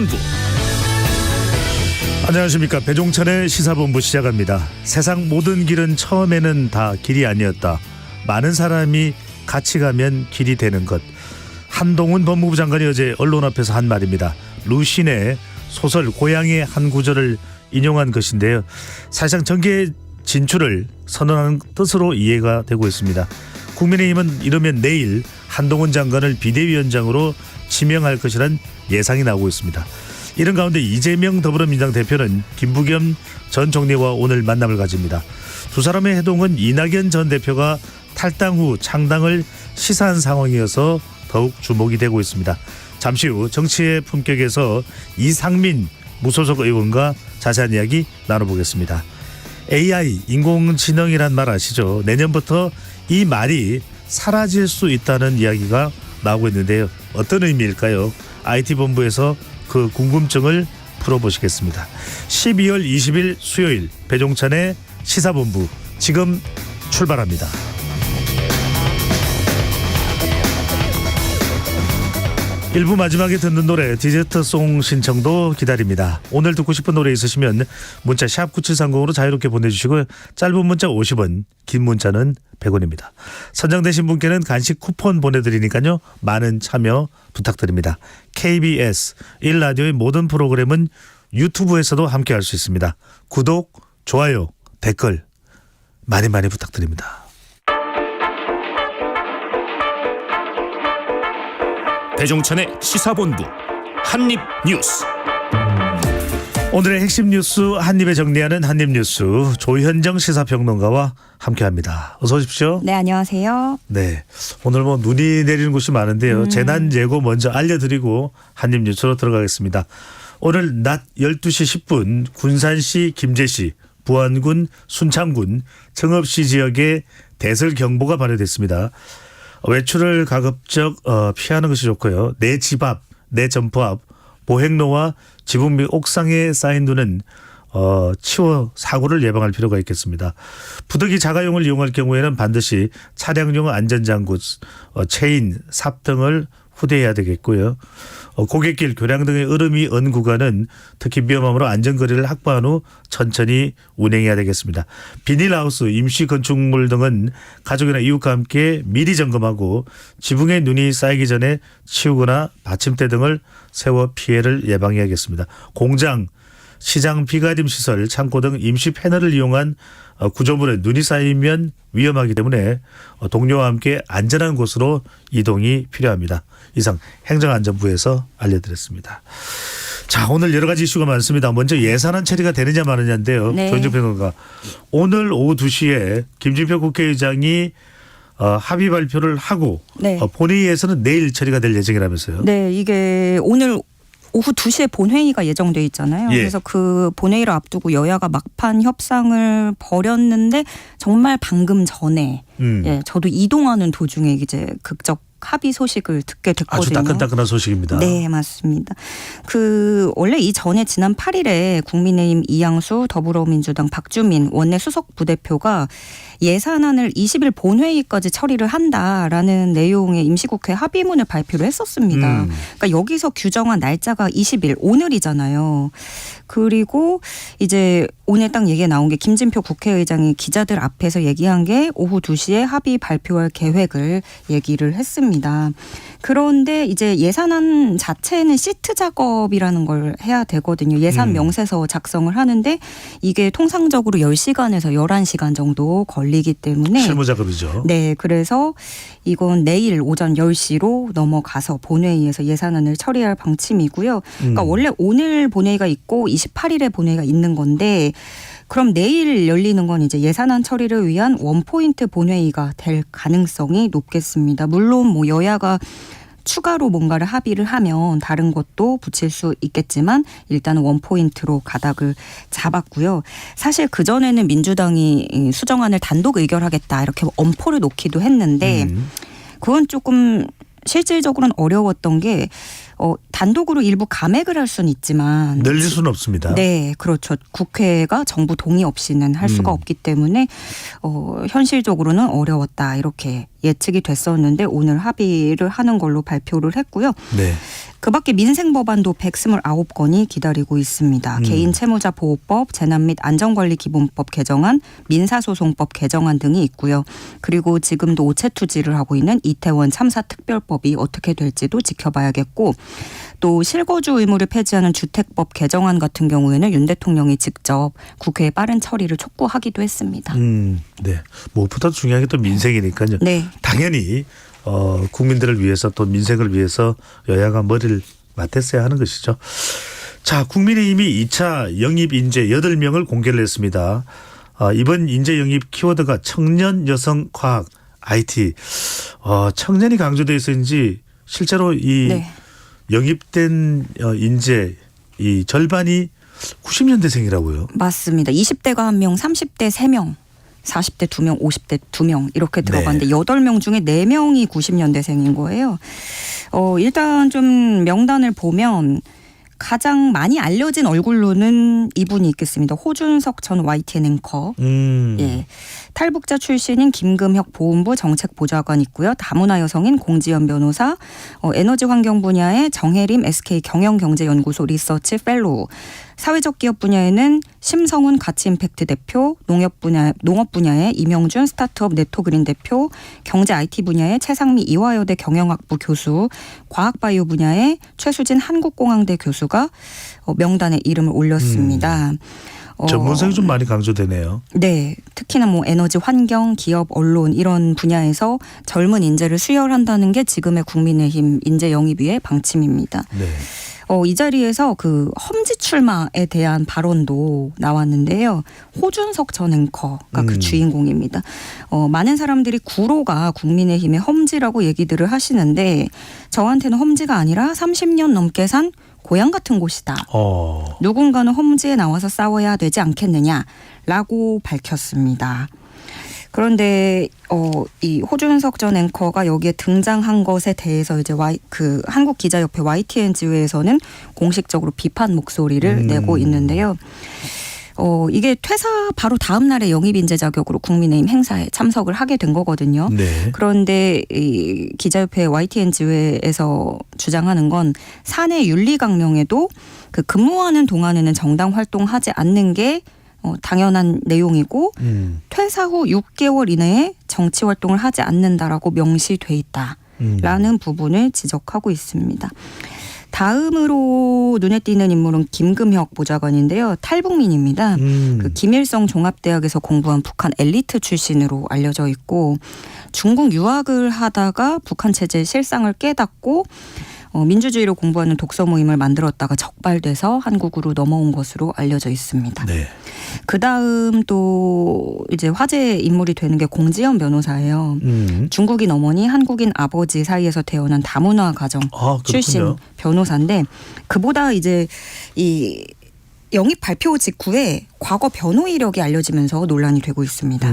시사본부. 안녕하십니까. 배종찬의 시사본부 시작합니다. 세상 모든 길은 처음에는 다 길이 아니었다. 많은 사람이 같이 가면 길이 되는 것. 한동훈 법무부 장관이 어제 언론 앞에서 한 말입니다. 루신의 소설 고향의 한 구절을 인용한 것인데요. 사실상 정계 진출을 선언하는 뜻으로 이해가 되고 있습니다. 국민의힘은 이러면 내일 한동훈 장관을 비대위원장으로 지명할 것이란 예상이 나오고 있습니다. 이런 가운데 이재명 더불어민주당 대표는 김부겸 전 총리와 오늘 만남을 가집니다. 두 사람의 회동은 이낙연 전 대표가 탈당 후 창당을 시사한 상황이어서 더욱 주목이 되고 있습니다. 잠시 후 정치의 품격에서 이상민 무소속 의원과 자세한 이야기 나눠보겠습니다. AI, 인공지능이란 말 아시죠? 내년부터 이 말이 사라질 수 있다는 이야기가 나오고 있는데요. 어떤 의미일까요? IT본부에서 그 궁금증을 풀어보시겠습니다. 12월 20일 수요일 배종찬의 시사본부 지금 출발합니다. 1부 마지막에 듣는 노래 디저트송 신청도 기다립니다. 오늘 듣고 싶은 노래 있으시면 문자 샵 9730으로 자유롭게 보내주시고요. 짧은 문자 50원, 긴 문자는 100원입니다. 선정되신 분께는 간식 쿠폰 보내드리니까요. 많은 참여 부탁드립니다. KBS 1라디오의 모든 프로그램은 유튜브에서도 함께할 수 있습니다. 구독, 좋아요, 댓글 많이 부탁드립니다. 배종찬의 시사본부 한입뉴스. 오늘의 핵심 뉴스 한입에 정리하는 한입뉴스 조현정 시사평론가와 함께합니다. 어서 오십시오. 네, 안녕하세요. 네, 오늘 눈이 내리는 곳이 많은데요. 재난 예고 먼저 알려드리고 한입뉴스로 들어가겠습니다. 오늘 낮 12시 10분 군산시, 김제시, 부안군, 순창군, 청읍시 지역에 대설 경보가 발효됐습니다. 외출을 가급적 피하는 것이 좋고요. 내 집 앞, 내 점포 앞, 보행로와 지붕 및 옥상에 쌓인 눈은 치워 사고를 예방할 필요가 있겠습니다. 부득이 자가용을 이용할 경우에는 반드시 차량용 안전장구, 체인, 삽 등을 후대해야 되겠고요. 고갯길, 교량 등의 얼음이 언 구간은 특히 위험하므로 안전거리를 확보한 후 천천히 운행해야 되겠습니다. 비닐하우스, 임시 건축물 등은 가족이나 이웃과 함께 미리 점검하고 지붕에 눈이 쌓이기 전에 치우거나 받침대 등을 세워 피해를 예방해야겠습니다. 공장, 시장 비가림 시설, 창고 등 임시 패널을 이용한 구조물에 눈이 쌓이면 위험하기 때문에 동료와 함께 안전한 곳으로 이동이 필요합니다. 이상 행정안전부에서 알려드렸습니다. 자, 오늘 여러 가지 이슈가 많습니다. 먼저 예산안 처리가 되느냐 마느냐인데요. 네. 조현정 평론가, 오늘 오후 2시에 김진표 국회의장이 합의 발표를 하고 네. 본회의에서는 내일 처리가 될 예정이라면서요. 네, 이게 오늘 오후 2시에 본회의가 예정돼 있잖아요. 예. 그래서 그 본회의를 앞두고 여야가 막판 협상을 벌였는데 정말 방금 전에 예, 저도 이동하는 도중에 이제 극적 합의 소식을 듣게 됐거든요. 아주 따끈따끈한 소식입니다. 네, 맞습니다. 원래 이전에 지난 8일에 국민의힘 이양수, 더불어민주당 박주민 원내 수석 부대표가 예산안을 20일 본회의까지 처리를 한다라는 내용의 임시국회 합의문을 발표를 했었습니다. 그러니까 여기서 규정한 날짜가 20일 오늘이잖아요. 그리고 이제 오늘 딱 얘기가 나온 게 김진표 국회의장이 기자들 앞에서 얘기한 게 오후 2시에 합의 발표할 계획을 얘기를 했습니다. 그런데 이제 예산안 자체는 시트 작업이라는 걸 해야 되거든요. 예산 명세서 작성을 하는데 이게 통상적으로 10시간에서 11시간 정도 걸리기 때문에 실무 작업이죠. 네, 그래서 이건 내일 오전 10시로 넘어가서 본회의에서 예산안을 처리할 방침이고요. 그러니까 원래 오늘 본회의가 있고 28일에 본회의가 있는 건데 그럼 내일 열리는 건 이제 예산안 처리를 위한 원포인트 본회의가 될 가능성이 높겠습니다. 물론 뭐 여야가 추가로 뭔가를 합의를 하면 다른 것도 붙일 수 있겠지만 일단은 원포인트로 가닥을 잡았고요. 사실 그전에는 민주당이 수정안을 단독 의결하겠다 이렇게 엄포를 놓기도 했는데 그건 조금 실질적으로는 어려웠던 게 단독으로 일부 감액을 할 수는 있지만 늘릴 수는 없습니다. 네, 그렇죠. 국회가 정부 동의 없이는 할 수가 없기 때문에 현실적으로는 어려웠다 이렇게 예측이 됐었는데 오늘 합의를 하는 걸로 발표를 했고요. 네. 그밖에 민생 법안도 129건이 기다리고 있습니다. 개인 채무자 보호법, 재난 및 안전관리 기본법 개정안, 민사소송법 개정안 등이 있고요. 그리고 지금도 오체 투지를 하고 있는 이태원 참사 특별법이 어떻게 될지도 지켜봐야겠고 또 실거주 의무를 폐지하는 주택법 개정안 같은 경우에는 윤 대통령이 직접 국회에 빠른 처리를 촉구하기도 했습니다. 네. 무엇보다 중요한 게 또 민생이니까요. 네. 당연히 국민들을 위해서 또 민생을 위해서 여야가 머리를 맞댔어야 하는 것이죠. 자, 국민의힘이 2차 영입 인재 8명을 공개를 했습니다. 이번 인재 영입 키워드가 청년, 여성, 과학, IT. 청년이 강조되어 있었는지 실제로 이 네. 영입된 인재 이 절반이 90년대생이라고요. 맞습니다. 20대가 1명, 30대 3명. 40대 2명, 50대 2명 이렇게 들어갔는데 8명 중에 4명이 90년대생인 거예요. 일단 좀 명단을 보면 가장 많이 알려진 얼굴로는 이분이 있겠습니다. 호준석 전 YTN 앵커. 예. 탈북자 출신인 김금혁 보훈부 정책보좌관 있고요. 다문화 여성인 공지연 변호사, 에너지 환경 분야의 정혜림 SK 경영경제연구소 리서치 펠로우, 사회적 기업 분야에는 심성훈 가치임팩트 대표, 농업 분야의 이명준 스타트업 네토그린 대표, 경제 IT 분야의 최상미 이화여대 경영학부 교수, 과학바이오 분야의 최수진 한국공항대 교수가 명단에 이름을 올렸습니다. 전문성이 좀 많이 강조되네요. 네. 특히나 뭐 에너지 환경, 기업, 언론 이런 분야에서 젊은 인재를 수혈한다는 게 지금의 국민의힘 인재 영입위의 방침입니다. 네. 이 자리에서 그 험지 출마에 대한 발언도 나왔는데요. 호준석 전 앵커가 그 주인공입니다. 많은 사람들이 구로가 국민의힘의 험지라고 얘기들을 하시는데 저한테는 험지가 아니라 30년 넘게 산 고향 같은 곳이다. 누군가는 험지에 나와서 싸워야 되지 않겠느냐라고 밝혔습니다. 그런데 이 호준석 전 앵커가 여기에 등장한 것에 대해서 이제 한국기자협회 YTN 지회에서는 공식적으로 비판 목소리를 내고 있는데요. 이게 퇴사 바로 다음 날에 영입 인재 자격으로 국민의힘 행사에 참석을 하게 된 거거든요. 네. 그런데 이 기자협회 YTN 지회에서 주장하는 건 사내 윤리 강령에도 그 근무하는 동안에는 정당 활동하지 않는 게 당연한 내용이고 퇴사 후 6개월 이내에 정치 활동을 하지 않는다라고 명시돼 있다라는 부분을 지적하고 있습니다. 다음으로 눈에 띄는 인물은 김금혁 보좌관인데요. 탈북민입니다. 그 김일성 종합대학에서 공부한 북한 엘리트 출신으로 알려져 있고 중국 유학을 하다가 북한 체제의 실상을 깨닫고 민주주의를 공부하는 독서 모임을 만들었다가 적발돼서 한국으로 넘어온 것으로 알려져 있습니다. 네. 그다음 또 이제 화제 인물이 되는 게 공지연 변호사예요. 중국인 어머니, 한국인 아버지 사이에서 태어난 다문화 가정 출신 변호사인데 그보다 이제 이 영입 발표 직후에 과거 변호 이력이 알려지면서 논란이 되고 있습니다.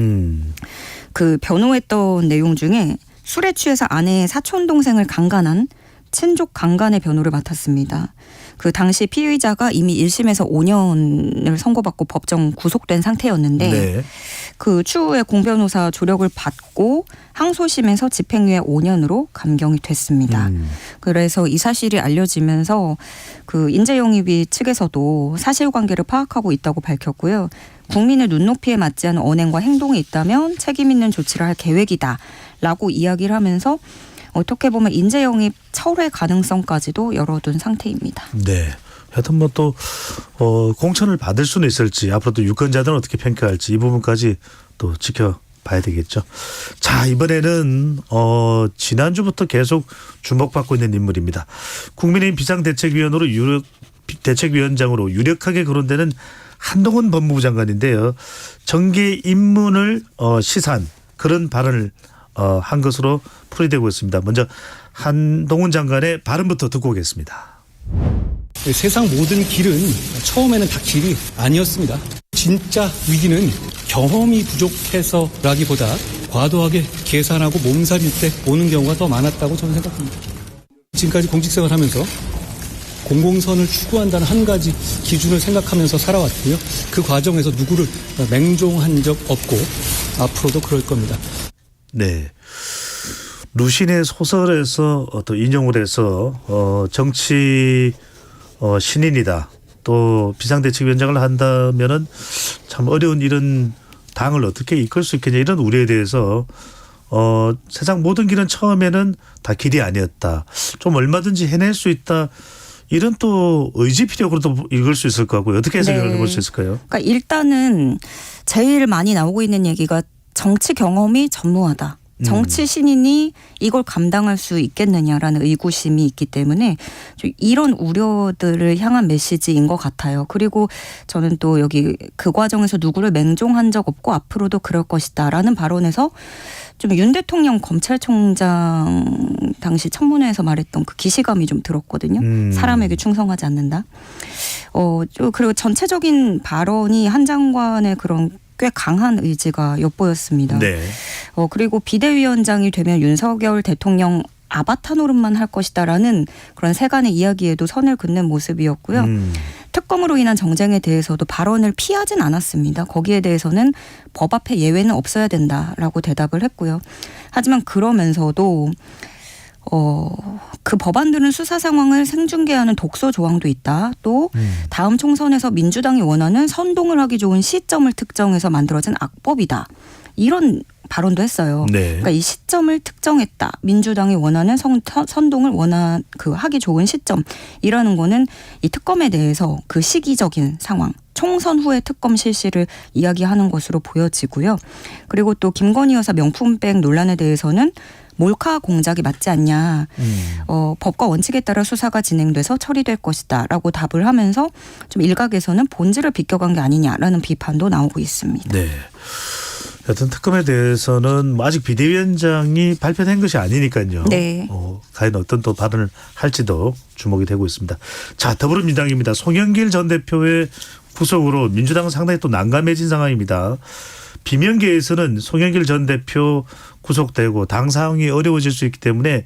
그 변호했던 내용 중에 술에 취해서 아내의 사촌 동생을 강간한 친족 강간의 변호를 맡았습니다. 그 당시 피의자가 이미 1심에서 5년을 선고받고 법정 구속된 상태였는데 네. 그 추후에 공변호사 조력을 받고 항소심에서 집행유예 5년으로 감경이 됐습니다. 그래서 이 사실이 알려지면서 그 인재영입위 측에서도 사실관계를 파악하고 있다고 밝혔고요. 국민의 눈높이에 맞지 않은 언행과 행동이 있다면 책임 있는 조치를 할 계획이다라고 이야기를 하면서 어떻게 보면 인재 영입 철회 가능성까지도 열어둔 상태입니다. 네. 하여튼 뭐 또 공천을 받을 수는 있을지 앞으로도 유권자들은 어떻게 평가할지 이 부분까지 또 지켜봐야 되겠죠. 자, 이번에는 지난주부터 계속 주목받고 있는 인물입니다. 국민의힘 비상대책위원장으로 유력하게 거론되는 한동훈 법무부 장관인데요. 정계 입문을 시사한 그런 발언을 한 것으로 풀이되고 있습니다. 먼저 한동훈 장관의 발언부터 듣고 오겠습니다. 세상 모든 길은 처음에는 다 길이 아니었습니다. 진짜 위기는 경험이 부족해서라기보다 과도하게 계산하고 몸살일 때 오는 경우가 더 많았다고 저는 생각합니다. 지금까지 공직생활하면서 공공선을 추구한다는 한 가지 기준을 생각하면서 살아왔고요. 그 과정에서 누구를 맹종한 적 없고 앞으로도 그럴 겁니다. 네. 루신의 소설에서 또 인용을 해서 정치 신인이다. 또 비상대책위원장을 한다면은 참 어려운 이런 당을 어떻게 이끌 수 있겠냐 이런 우려에 대해서 세상 모든 길은 처음에는 다 길이 아니었다. 좀 얼마든지 해낼 수 있다. 이런 또 의지피력으로도 읽을 수 있을 거고요. 어떻게 해석을 네. 해볼 수 있을까요? 그러니까 일단은 제일 많이 나오고 있는 얘기가 정치 경험이 전무하다. 정치 신인이 이걸 감당할 수 있겠느냐라는 의구심이 있기 때문에 좀 이런 우려들을 향한 메시지인 것 같아요. 그리고 저는 또 여기 그 과정에서 누구를 맹종한 적 없고 앞으로도 그럴 것이다라는 발언에서 좀 윤 대통령 검찰총장 당시 청문회에서 말했던 그 기시감이 좀 들었거든요. 사람에게 충성하지 않는다. 그리고 전체적인 발언이 한 장관의 그런 꽤 강한 의지가 엿보였습니다. 네. 그리고 비대위원장이 되면 윤석열 대통령 아바타 노릇만 할 것이다라는 그런 세간의 이야기에도 선을 긋는 모습이었고요. 특검으로 인한 정쟁에 대해서도 발언을 피하진 않았습니다. 거기에 대해서는 법 앞에 예외는 없어야 된다라고 대답을 했고요. 하지만 그러면서도 그 법안들은 수사 상황을 생중계하는 독소 조항도 있다. 또 다음 총선에서 민주당이 원하는 선동을 하기 좋은 시점을 특정해서 만들어진 악법이다. 이런 발언도 했어요. 네. 그러니까 이 시점을 특정했다. 민주당이 원하는 선동을 하기 좋은 시점이라는 거는 이 특검에 대해서 그 시기적인 상황, 총선 후에 특검 실시를 이야기하는 것으로 보여지고요. 그리고 또 김건희 여사 명품백 논란에 대해서는 몰카 공작이 맞지 않냐. 법과 원칙에 따라 수사가 진행돼서 처리될 것이다 라고 답을 하면서 좀 일각에서는 본질을 비껴간 게 아니냐라는 비판도 나오고 있습니다. 네. 여튼 특검에 대해서는 아직 비대위원장이 발표된 것이 아니니까요. 네. 과연 어떤 또 발언을 할지도 주목이 되고 있습니다. 자, 더불어민주당입니다. 송영길 전 대표의 구속으로 민주당은 상당히 또 난감해진 상황입니다. 비명계에서는 송영길 전 대표 구속되고 당 상황이 어려워질 수 있기 때문에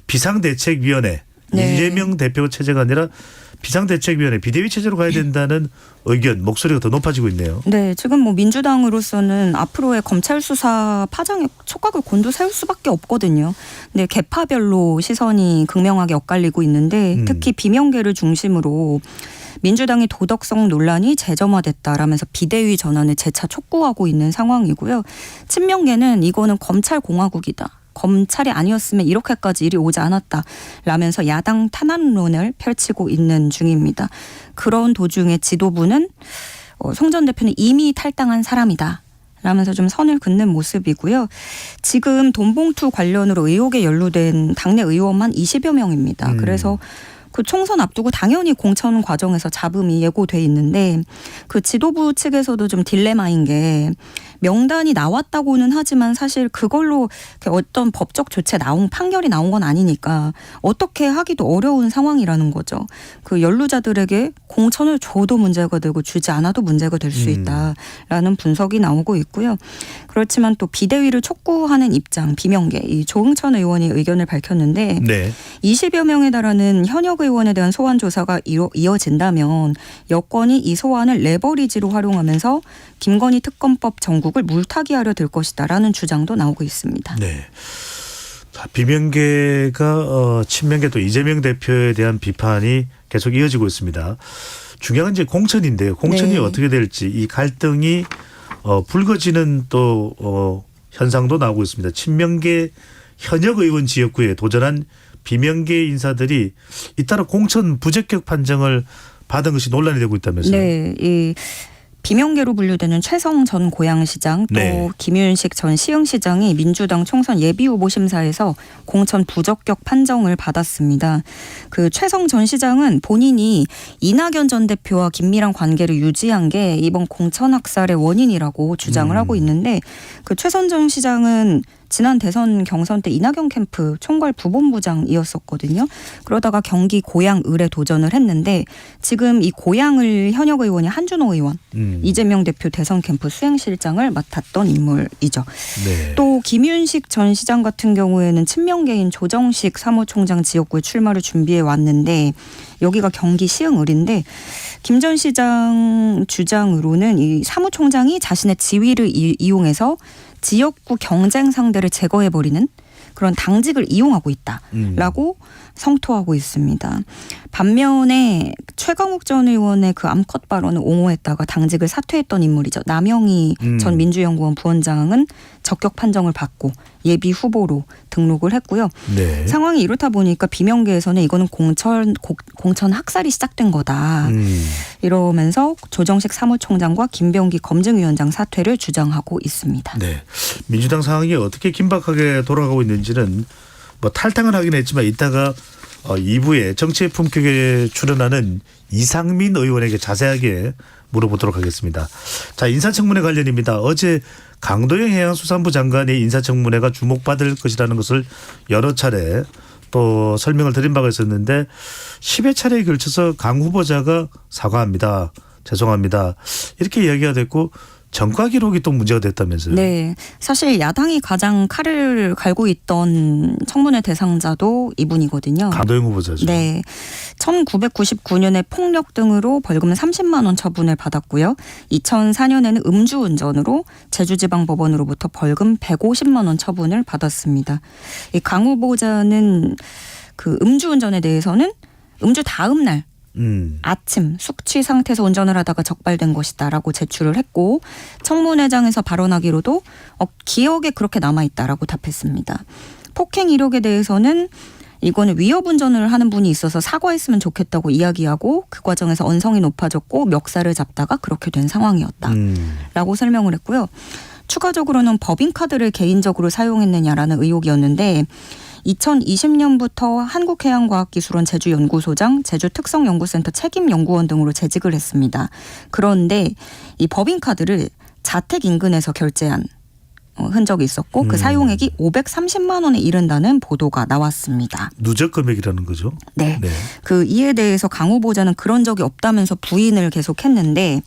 비상대책위원회 네. 이재명 대표 체제가 아니라 비상대책위원회 비대위 체제로 가야 된다는 의견 목소리가 더 높아지고 있네요. 네, 지금 민주당으로서는 앞으로의 검찰 수사 파장에 촉각을 곤두세울 수밖에 없거든요. 근데 계파별로 시선이 극명하게 엇갈리고 있는데 특히 비명계를 중심으로 민주당의 도덕성 논란이 재점화됐다라면서 비대위 전환을 재차 촉구하고 있는 상황이고요. 친명계는 이거는 검찰 공화국이다. 검찰이 아니었으면 이렇게까지 일이 오지 않았다 라면서 야당 탄압론을 펼치고 있는 중입니다. 그런 도중에 지도부는 송 전 대표는 이미 탈당한 사람이다 라면서 좀 선을 긋는 모습이고요. 지금 돈봉투 관련으로 의혹에 연루된 당내 의원만 20여 명입니다. 그래서 그 총선 앞두고 당연히 공천 과정에서 잡음이 예고돼 있는데 그 지도부 측에서도 좀 딜레마인 게 명단이 나왔다고는 하지만 사실 그걸로 어떤 법적 조치 판결이 나온 건 아니니까 어떻게 하기도 어려운 상황이라는 거죠. 그 연루자들에게 공천을 줘도 문제가 되고 주지 않아도 문제가 될 수 있다라는 분석이 나오고 있고요. 그렇지만 또 비대위를 촉구하는 입장 비명계 이 조응천 의원이 의견을 밝혔는데 네. 20여 명에 달하는 현역 의원에 대한 소환 조사가 이어진다면 여권이 이 소환을 레버리지로 활용하면서 김건희 특검법 전국을 물타기하려 들 것이다라는 주장도 나오고 있습니다. 네. 자, 비명계가 친명계 또 이재명 대표에 대한 비판이 계속 이어지고 있습니다. 중요한 이제 공천인데요. 공천이 네. 어떻게 될지 이 갈등이 불거지는 또 현상도 나오고 있습니다. 친명계 현역 의원 지역구에 도전한 비명계 인사들이 잇따라 공천 부적격 판정을 받은 것이 논란이 되고 있다면서요. 네, 이 비명계로 분류되는 최성 전 고양시장 또 네. 김윤식 전 시흥시장이 민주당 총선 예비후보 심사에서 공천 부적격 판정을 받았습니다. 그 최성 전 시장은 본인이 이낙연 전 대표와 긴밀한 관계를 유지한 게 이번 공천 학살의 원인이라고 주장을 하고 있는데 그 최선 전 시장은 지난 대선 경선 때 이낙연 캠프 총괄 부본부장이었었거든요. 그러다가 경기 고양을에 도전을 했는데 지금 이 고양을 현역 의원이 한준호 의원, 이재명 대표 대선 캠프 수행실장을 맡았던 인물이죠. 네. 또 김윤식 전 시장 같은 경우에는 친명계인 조정식 사무총장 지역구에 출마를 준비해 왔는데 여기가 경기 시흥을인데 김 전 시장 주장으로는 이 사무총장이 자신의 지위를 이용해서 지역구 경쟁 상대를 제거해버리는 그런 당직을 이용하고 있다라고 성토하고 있습니다. 반면에 최강욱 전 의원의 그 암컷 발언을 옹호했다가 당직을 사퇴했던 인물이죠. 남영희 전 민주연구원 부원장은 적격 판정을 받고 예비 후보로 등록을 했고요. 네. 상황이 이렇다 보니까 비명계에서는 이거는 공천 학살이 시작된 거다. 이러면서 조정식 사무총장과 김병기 검증위원장 사퇴를 주장하고 있습니다. 네. 민주당 상황이 어떻게 긴박하게 돌아가고 있는지는 뭐 탈당을 하긴 했지만 이따가 2부에 정치의 품격에 출연하는 이상민 의원에게 자세하게 물어보도록 하겠습니다. 자, 인사청문회 관련입니다. 어제 강도영 해양수산부 장관의 인사청문회가 주목받을 것이라는 것을 여러 차례 또 설명을 드린 바가 있었는데 10여 차례에 걸쳐서 강 후보자가 사과합니다. 죄송합니다. 이렇게 이야기가 됐고 전과 기록이 또 문제가 됐다면서요. 네. 사실 야당이 가장 칼을 갈고 있던 청문회 대상자도 이분이거든요. 강도영 후보자죠. 네. 1999년에 폭력 등으로 벌금 30만 원 처분을 받았고요. 2004년에는 음주운전으로 제주지방법원으로부터 벌금 150만 원 처분을 받았습니다. 이 강 후보자는 그 음주운전에 대해서는 음주 다음 날 아침 숙취 상태에서 운전을 하다가 적발된 것이다라고 제출을 했고 청문회장에서 발언하기로도 기억에 그렇게 남아있다라고 답했습니다. 폭행 이력에 대해서는 이거는 위협 운전을 하는 분이 있어서 사과했으면 좋겠다고 이야기하고 그 과정에서 언성이 높아졌고 멱살을 잡다가 그렇게 된 상황이었다라고 설명을 했고요. 추가적으로는 법인카드를 개인적으로 사용했느냐라는 의혹이었는데 2020년부터 한국해양과학기술원 제주연구소장, 제주특성연구센터 책임연구원 등으로 재직을 했습니다. 그런데 이 법인카드를 자택 인근에서 결제한 흔적이 있었고 그 사용액이 530만 원에 이른다는 보도가 나왔습니다. 누적 금액이라는 거죠? 네. 그 이에 대해서 강 후보자는 그런 적이 없다면서 부인을 계속했는데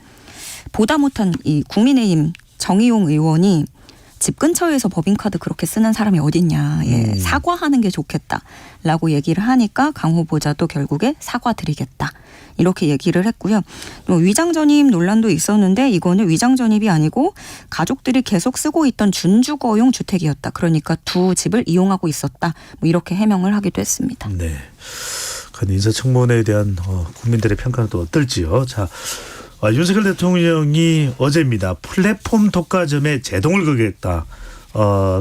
보다 못한 이 국민의힘 정의용 의원이 집 근처에서 법인카드 그렇게 쓰는 사람이 어딨냐. 예, 사과하는 게 좋겠다라고 얘기를 하니까 강 후보자도 결국에 사과드리겠다. 이렇게 얘기를 했고요. 또 위장전입 논란도 있었는데 이거는 위장전입이 아니고 가족들이 계속 쓰고 있던 준주거용 주택이었다. 그러니까 두 집을 이용하고 있었다. 뭐 이렇게 해명을 하기도 했습니다. 네. 그 인사청문회에 대한 국민들의 평가는 또 어떨지요. 자, 윤석열 대통령이 어제입니다. 플랫폼 독과점에 제동을 걸겠다.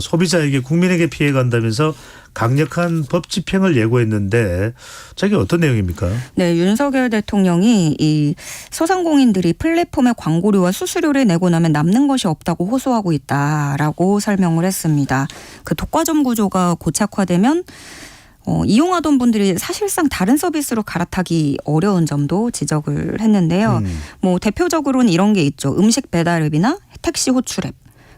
소비자에게 국민에게 피해가 간다면서 강력한 법 집행을 예고했는데 저게 어떤 내용입니까? 네, 윤석열 대통령이 이 소상공인들이 플랫폼에 광고료와 수수료를 내고 나면 남는 것이 없다고 호소하고 있다라고 설명을 했습니다. 그 독과점 구조가 고착화되면 이용하던 분들이 사실상 다른 서비스로 갈아타기 어려운 점도 지적을 했는데요. 뭐 대표적으로는 이런 게 있죠. 음식 배달앱이나 택시 호출앱.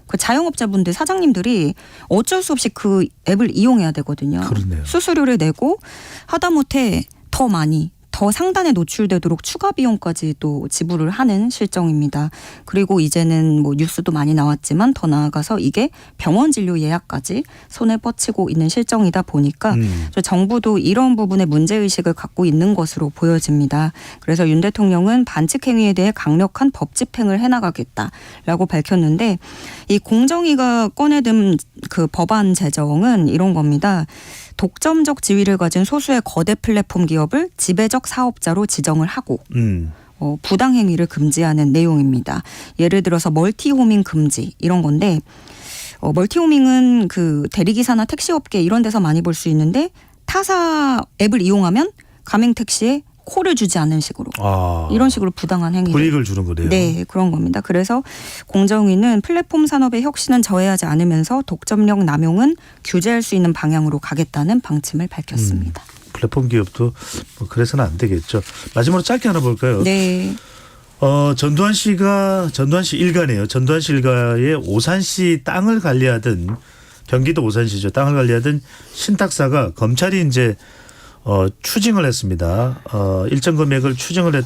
그 자영업자분들 사장님들이 어쩔 수 없이 그 앱을 이용해야 되거든요. 그러네요. 수수료를 내고 하다못해 더 많이 더 상단에 노출되도록 추가 비용까지 또 지불을 하는 실정입니다. 그리고 이제는 뭐 뉴스도 많이 나왔지만 더 나아가서 이게 병원 진료 예약까지 손에 뻗치고 있는 실정이다 보니까 정부도 이런 부분에 문제의식을 갖고 있는 것으로 보여집니다. 그래서 윤 대통령은 반칙 행위에 대해 강력한 법 집행을 해나가겠다라고 밝혔는데 이 공정위가 꺼내든 그 법안 제정은 이런 겁니다. 독점적 지위를 가진 소수의 거대 플랫폼 기업을 지배적 사업자로 지정을 하고 부당 행위를 금지하는 내용입니다. 예를 들어서 멀티호밍 금지 이런 건데 멀티호밍은 그 대리기사나 택시업계 이런 데서 많이 볼 수 있는데 타사 앱을 이용하면 가맹택시에 콜을 주지 않는 식으로 이런 식으로 부당한 행위를 불이익을 주는 거네요. 네, 그런 겁니다. 그래서 공정위는 플랫폼 산업의 혁신은 저해하지 않으면서 독점력 남용은 규제할 수 있는 방향으로 가겠다는 방침을 밝혔습니다. 플랫폼 기업도 뭐 그래서는 안 되겠죠. 마지막으로 짧게 하나 볼까요? 네. 전두환 씨 일가네요. 전두환 씨 일가의 오산시 땅을 관리하던 경기도 오산시죠. 땅을 관리하던 신탁사가 검찰이 이제 추징을 했습니다. 일정 금액을 추징을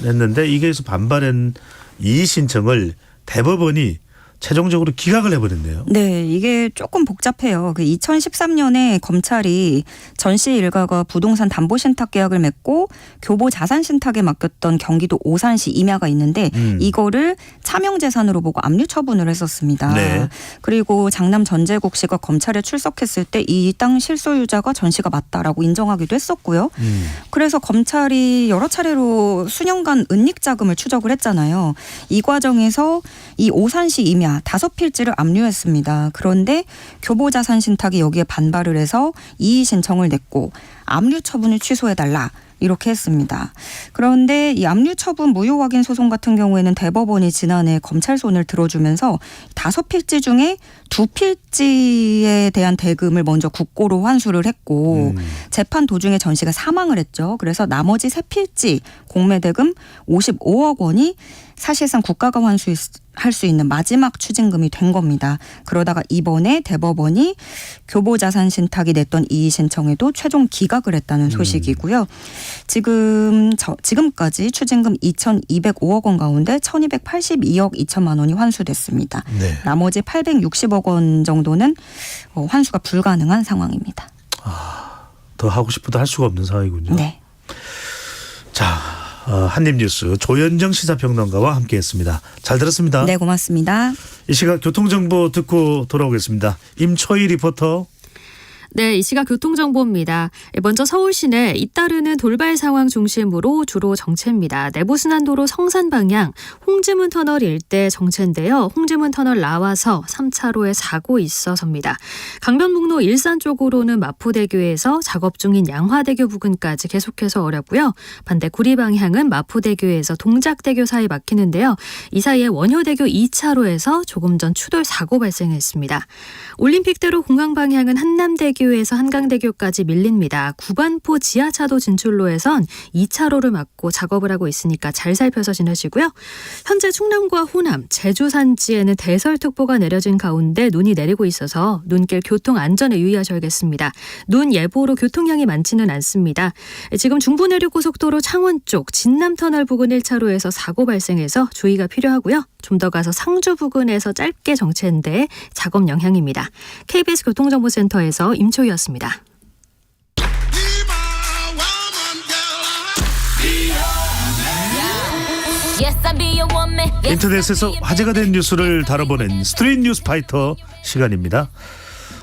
했는데 이게서 반발한 이의 신청을 대법원이 최종적으로 기각을 해버렸네요. 네, 이게 조금 복잡해요. 2013년에 검찰이 전 씨 일가가 부동산 담보신탁 계약을 맺고 교보 자산신탁에 맡겼던 경기도 오산시 임야가 있는데 이거를 차명재산으로 보고 압류 처분을 했었습니다. 네. 그리고 장남 전재국 씨가 검찰에 출석했을 때 이 땅 실소유자가 전 씨가 맞다라고 인정하기도 했었고요. 그래서 검찰이 여러 차례로 수년간 은닉자금을 추적을 했잖아요. 이 과정에서 이 오산시 임야 5필지를 압류했습니다. 그런데 교보자산신탁이 여기에 반발을 해서 이의 신청을 냈고 압류 처분을 취소해달라. 이렇게 했습니다. 그런데 이 압류 처분 무효 확인 소송 같은 경우에는 대법원이 지난해 검찰 손을 들어주면서 5필지 중에 2필지에 대한 대금을 먼저 국고로 환수를 했고 재판 도중에 전 씨가 사망을 했죠. 그래서 나머지 3필지 공매대금 55억 원이 사실상 국가가 환수할 수 있는 마지막 추징금이 된 겁니다. 그러다가 이번에 대법원이 교보자산신탁이 냈던 이의 신청에도 최종 기각을 했다는 소식이고요. 지금까지 추징금 2,205억 원 가운데 1,282억 2천만 원이 환수됐습니다. 네. 나머지 860억 원 정도는 환수가 불가능한 상황입니다. 더 하고 싶어도 할 수가 없는 상황이군요. 네. 자, 한입뉴스 조현정 시사평론가와 함께했습니다. 잘 들었습니다. 네, 고맙습니다. 이 시각 교통정보 듣고 돌아오겠습니다. 임초희 리포터. 네, 이 시각 교통정보입니다. 먼저 서울 시내 잇따르는 돌발 상황 중심으로 주로 정체입니다. 내부순환도로 성산 방향 홍지문 터널 일대 정체인데요. 홍지문 터널 나와서 3차로에 사고 있어서입니다. 강변북로 일산 쪽으로는 마포대교에서 작업 중인 양화대교 부근까지 계속해서 어렵고요. 반대 구리 방향은 마포대교에서 동작대교 사이 막히는데요. 이 사이에 원효대교 2차로에서 조금 전 추돌 사고 발생했습니다. 올림픽대로 공항 방향은 한남대교 에서 한강대교까지 밀립니다. 구반포 지하차도 진출로에선 2차로를 막고 작업을 하고 있으니까 잘 살펴서 지나시고요. 현재 충남과 호남, 제주 산지에는 대설특보가 내려진 가운데 눈이 내리고 있어서 눈길 교통 안전에 유의하셔야겠습니다. 눈 예보로 교통량이 많지는 않습니다. 지금 중부내륙고속도로 창원 쪽 진남터널 부근 1차로에서 사고 발생해서 주의가 필요하고요. 좀 더 가서 상주 부근에서 짧게 정체인데 작업 영향입니다. KBS 교통정보센터에서 임초희였습니다. 인터넷에서 화제가 된 뉴스를 다뤄보는 스트릿 뉴스 파이터 시간입니다.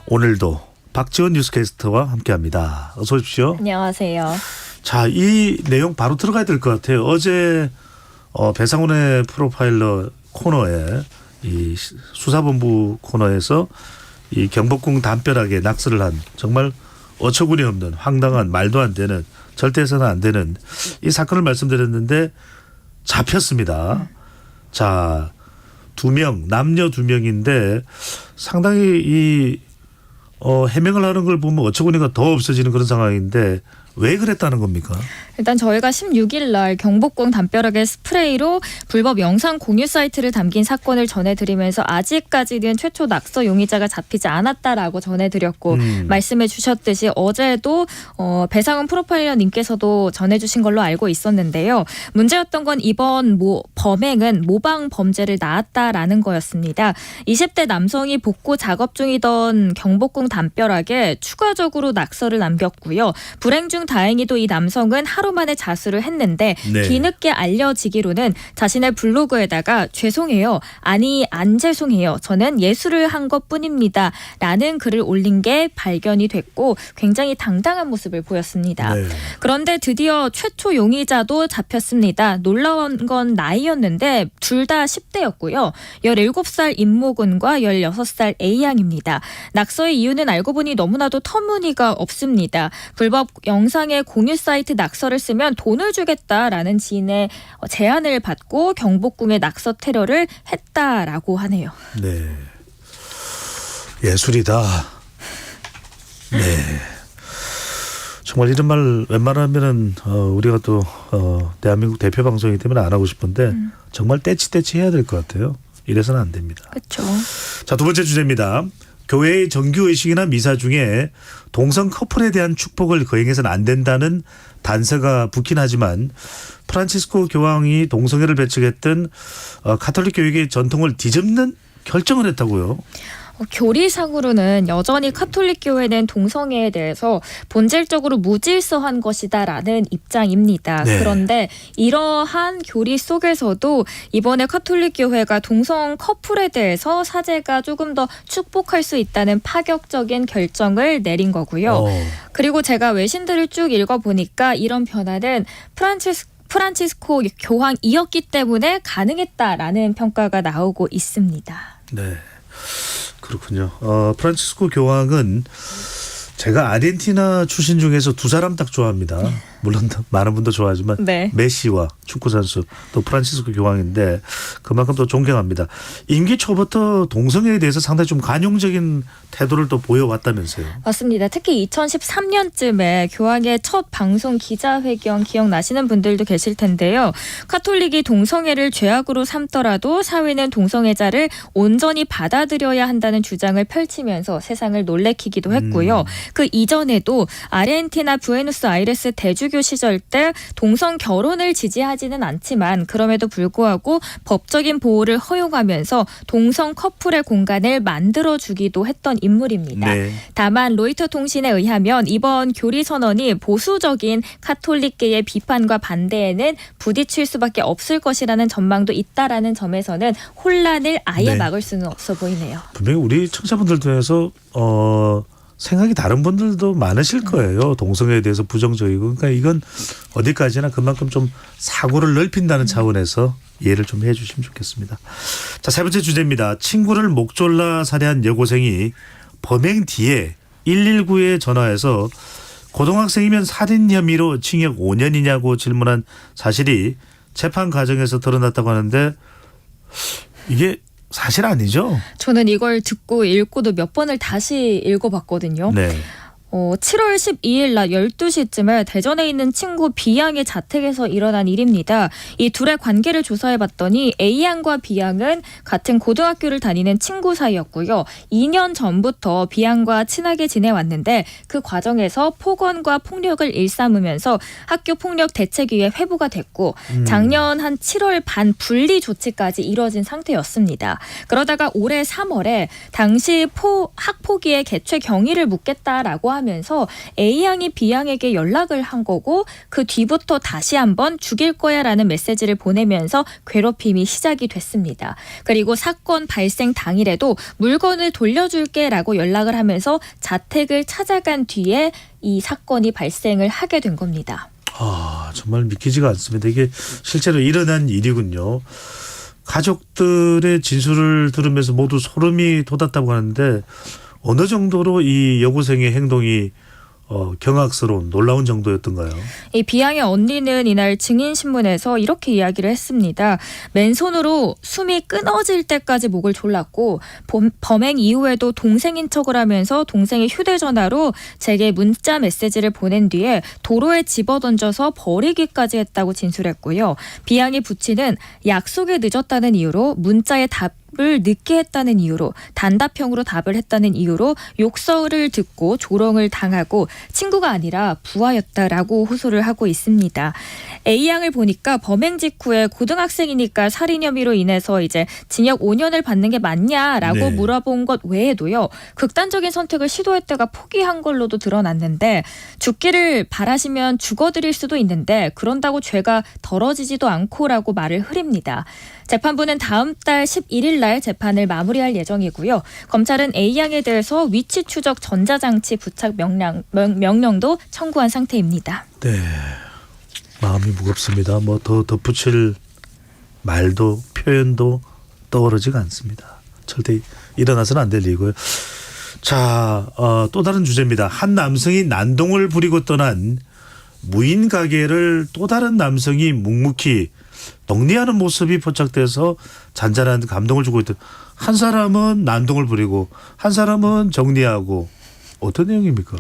오늘도 박지원 뉴스캐스터와 함께합니다. 어서 오십시오. 안녕하세요. 자, 이 내용 바로 들어가야 될 것 같아요. 어제 배상훈의 프로파일러 코너에 이 수사본부 코너에서 이 경복궁 담벼락에 낙서를 한 정말 어처구니 없는 황당한 말도 안 되는 절대 해서는 안 되는 이 사건을 말씀드렸는데 잡혔습니다. 자, 2명, 남녀 2명인데 상당히 이 해명을 하는 걸 보면 어처구니가 더 없어지는 그런 상황인데 왜 그랬다는 겁니까? 일단 저희가 16일 날 경복궁 담벼락에 스프레이로 불법 영상 공유 사이트를 담긴 사건을 전해드리면서 아직까지는 최초 낙서 용의자가 잡히지 않았다라고 전해드렸고 말씀해 주셨듯이 어제도 배상훈 프로파일러님께서도 전해주신 걸로 알고 있었는데요. 문제였던 건 이번 범행은 모방 범죄를 낳았다라는 거였습니다. 20대 남성이 복구 작업 중이던 경복궁 담벼락에 추가적으로 낙서를 남겼고요. 불행 중 다행히도 이 남성은 하루 만에 자수를 했는데 네. 뒤늦게 알려지기로는 자신의 블로그에다가 죄송해요. 아니 안 죄송해요. 저는 예술을 한 것뿐입니다. 라는 글을 올린 게 발견이 됐고 굉장히 당당한 모습을 보였습니다. 네. 그런데 드디어 최초 용의자도 잡혔습니다. 놀라운 건 나이였는데 둘 다 10대였고요. 17살 임모근과 16살 A양입니다. 낙서의 이유는 알고 보니 너무나도 터무니가 없습니다. 불법 영상의 공유 사이트 낙서를 쓰면 돈을 주겠다라는 지인의 제안을 받고 경복궁에 낙서 테러를 했다라고 하네요. 네. 예술이다. 네. 정말 이런 말 웬만하면은 우리가 또 대한민국 대표 방송이기 때문에 안 하고 싶은데 정말 떼치 해야 될 것 같아요. 이래서는 안 됩니다. 그렇죠. 자, 두 번째 주제입니다. 교회의 정규의식이나 미사 중에 동성 커플에 대한 축복을 거행해서는 안 된다는 단서가 붙긴 하지만 프란치스코 교황이 동성애를 배척했던 가톨릭 교육의 전통을 뒤집는 결정을 했다고요. 교리상으로는 여전히 카톨릭 교회는 동성애에 대해서 본질적으로 무질서한 것이다라는 입장입니다. 네. 그런데 이러한 교리 속에서도 이번에 카톨릭 교회가 동성 커플에 대해서 사제가 조금 더 축복할 수 있다는 파격적인 결정을 내린 거고요. 그리고 제가 외신들을 쭉 읽어보니까 이런 변화는 프란치스코 교황이었기 때문에 가능했다라는 평가가 나오고 있습니다. 네. 그렇군요. 프란치스코 교황은 제가 아르헨티나 출신 중에서 두 사람 딱 좋아합니다. 물론 많은 분도 좋아하지만 네. 메시와 축구 선수 또 프란치스코 교황인데 그만큼 또 존경합니다. 임기 초부터 동성애에 대해서 상당히 좀 관용적인 태도를 또 보여왔다면서요. 맞습니다. 특히 2013년쯤에 교황의 첫 방송 기자회견 기억나시는 분들도 계실 텐데요. 카톨릭이 동성애를 죄악으로 삼더라도 사회는 동성애자를 온전히 받아들여야 한다는 주장을 펼치면서 세상을 놀래키기도 했고요. 그 이전에도 아르헨티나 부에노스아이레스 대주교 시절 때 동성 결혼을 지지하지는 않지만 그럼에도 불구하고 법적인 보호를 허용하면서 동성 커플의 공간을 만들어주기도 했던 인물입니다. 네. 다만 로이터 통신에 의하면 이번 교리 선언이 보수적인 카톨릭계의 비판과 반대에는 부딪힐 수밖에 없을 것이라는 전망도 있다라는 점에서는 혼란을 아예 네. 막을 수는 없어 보이네요. 분명히 우리 청취자분들 중에서 생각이 다른 분들도 많으실 거예요. 동성애에 대해서 부정적이고. 그러니까 이건 어디까지나 그만큼 좀 사고를 넓힌다는 차원에서 이해를 좀 해 주시면 좋겠습니다. 자, 세 번째 주제입니다. 친구를 목 졸라 살해한 여고생이 범행 뒤에 119에 전화해서 고등학생이면 살인 혐의로 징역 5년이냐고 질문한 사실이 재판 과정에서 드러났다고 하는데 이게 사실 아니죠? 저는 이걸 듣고 읽고도 몇 번을 다시 읽어봤거든요. 네. 7월 12일 낮 12시쯤에 대전에 있는 친구 B양의 자택에서 일어난 일입니다. 이 둘의 관계를 조사해봤더니 A양과 B양은 같은 고등학교를 다니는 친구 사이였고요. 2년 전부터 B양과 친하게 지내왔는데 그 과정에서 폭언과 폭력을 일삼으면서 학교 폭력 대책위에 회부가 됐고 작년 한 7월 반 분리 조치까지 이뤄진 상태였습니다. 그러다가 올해 3월에 당시 학폭위에 개최 경위를 묻겠다라고 하면서 A양이 B양에게 연락을 한 거고 그 뒤부터 다시 한번 죽일 거야라는 메시지를 보내면서 괴롭힘이 시작이 됐습니다. 그리고 사건 발생 당일에도 물건을 돌려줄게라고 연락을 하면서 자택을 찾아간 뒤에 이 사건이 발생을 하게 된 겁니다. 정말 믿기지가 않습니다. 이게 실제로 일어난 일이군요. 가족들의 진술을 들으면서 모두 소름이 돋았다고 하는데 어느 정도로 이 여고생의 행동이 경악스러운 놀라운 정도였던가요? 이 B양의 언니는 이날 증인신문에서 이렇게 이야기를 했습니다. 맨손으로 숨이 끊어질 때까지 목을 졸랐고 범행 이후에도 동생인 척을 하면서 동생의 휴대전화로 제게 문자 메시지를 보낸 뒤에 도로에 집어던져서 버리기까지 했다고 진술했고요. B양의 부친은 약속에 늦었다는 이유로 문자에 답을 늦게 했다는 이유로 단답형으로 답을 했다는 이유로 욕설을 듣고 조롱을 당하고 친구가 아니라 부하였다라고 호소를 하고 있습니다. A양을 보니까 범행 직후에 고등학생이니까 살인 혐의로 인해서 이제 징역 5년을 받는 게 맞냐라고 네. 물어본 것 외에도요. 극단적인 선택을 시도했다가 포기한 걸로도 드러났는데 죽기를 바라시면 죽어드릴 수도 있는데 그런다고 죄가 덜어지지도 않고라고 말을 흐립니다. 재판부는 다음 달 11일 날 재판을 마무리할 예정이고요. 검찰은 A양에 대해서 위치 추적 전자장치 부착 명령도 청구한 상태입니다. 네. 마음이 무겁습니다. 뭐 더 덧붙일 말도 표현도 떠오르지가 않습니다. 절대 일어나서는 안 될 일이고요. 자, 또 다른 주제입니다. 한 남성이 난동을 부리고 떠난 무인 가게를 또 다른 남성이 묵묵히 정리하는 모습이 포착돼서 잔잔한 감동을 주고 있던 한 사람은 난동을 부리고 한 사람은 정리하고 어떤 내용입니까?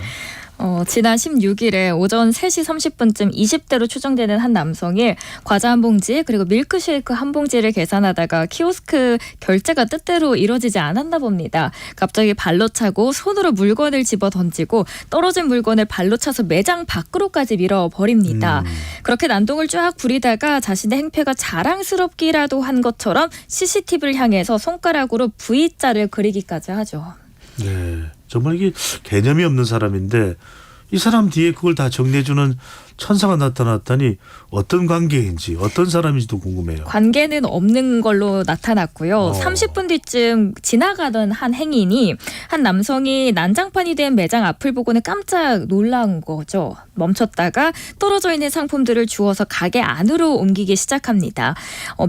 지난 16일에 오전 3시 30분쯤 20대로 추정되는 한 남성이 과자 한 봉지 그리고 밀크쉐이크 한 봉지를 계산하다가 키오스크 결제가 뜻대로 이루어지지 않았나 봅니다. 갑자기 발로 차고 손으로 물건을 집어 던지고 떨어진 물건을 발로 차서 매장 밖으로까지 밀어버립니다. 그렇게 난동을 쫙 부리다가 자신의 행패가 자랑스럽기라도 한 것처럼 CCTV를 향해서 손가락으로 V자를 그리기까지 하죠. 네, 정말 이게 개념이 없는 사람인데 이 사람 뒤에 그걸 다 정리해주는 천사가 나타났다니 어떤 관계인지 어떤 사람인지도 궁금해요. 관계는 없는 걸로 나타났고요. 30분 뒤쯤 지나가던 한 행인이 한 남성이 난장판이 된 매장 앞을 보고는 깜짝 놀란 거죠. 멈췄다가 떨어져 있는 상품들을 주워서 가게 안으로 옮기기 시작합니다.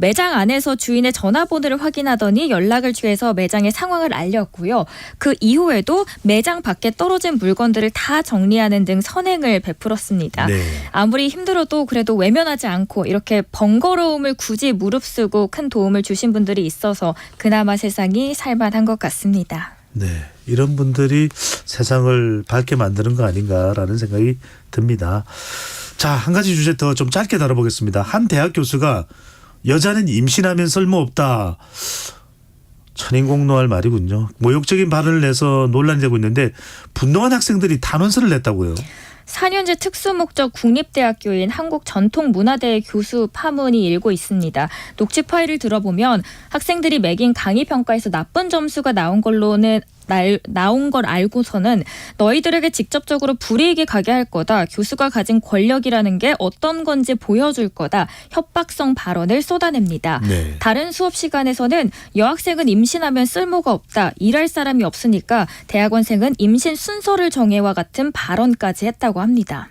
매장 안에서 주인의 전화번호를 확인하더니 연락을 취해서 매장의 상황을 알렸고요. 그 이후에도 매장 밖에 떨어진 물건들을 다 정리하는 등 선행을 베풀었습니다. 네. 아무리 힘들어도 그래도 외면하지 않고 이렇게 번거로움을 굳이 무릅쓰고 큰 도움을 주신 분들이 있어서 그나마 세상이 살만한 것 같습니다. 네, 이런 분들이 세상을 밝게 만드는 거 아닌가라는 생각이 듭니다. 자, 한 가지 주제 더 좀 짧게 다뤄보겠습니다. 한 대학 교수가 여자는 임신하면 쓸모없다. 천인공노할 말이군요. 모욕적인 발언을 내서 논란이 되고 있는데 분노한 학생들이 단원서를 냈다고요. 4년제 특수목적 국립대학교인 한국전통문화대 교수 파문이 일고 있습니다. 녹취 파일을 들어보면 학생들이 매긴 강의 평가에서 나쁜 점수가 나온 걸 알고서는 너희들에게 직접적으로 불이익이 가게 할 거다. 교수가 가진 권력이라는 게 어떤 건지 보여줄 거다. 협박성 발언을 쏟아냅니다. 네. 다른 수업 시간에서는 여학생은 임신하면 쓸모가 없다. 일할 사람이 없으니까 대학원생은 임신 순서를 정해와 같은 발언까지 했다고 합니다.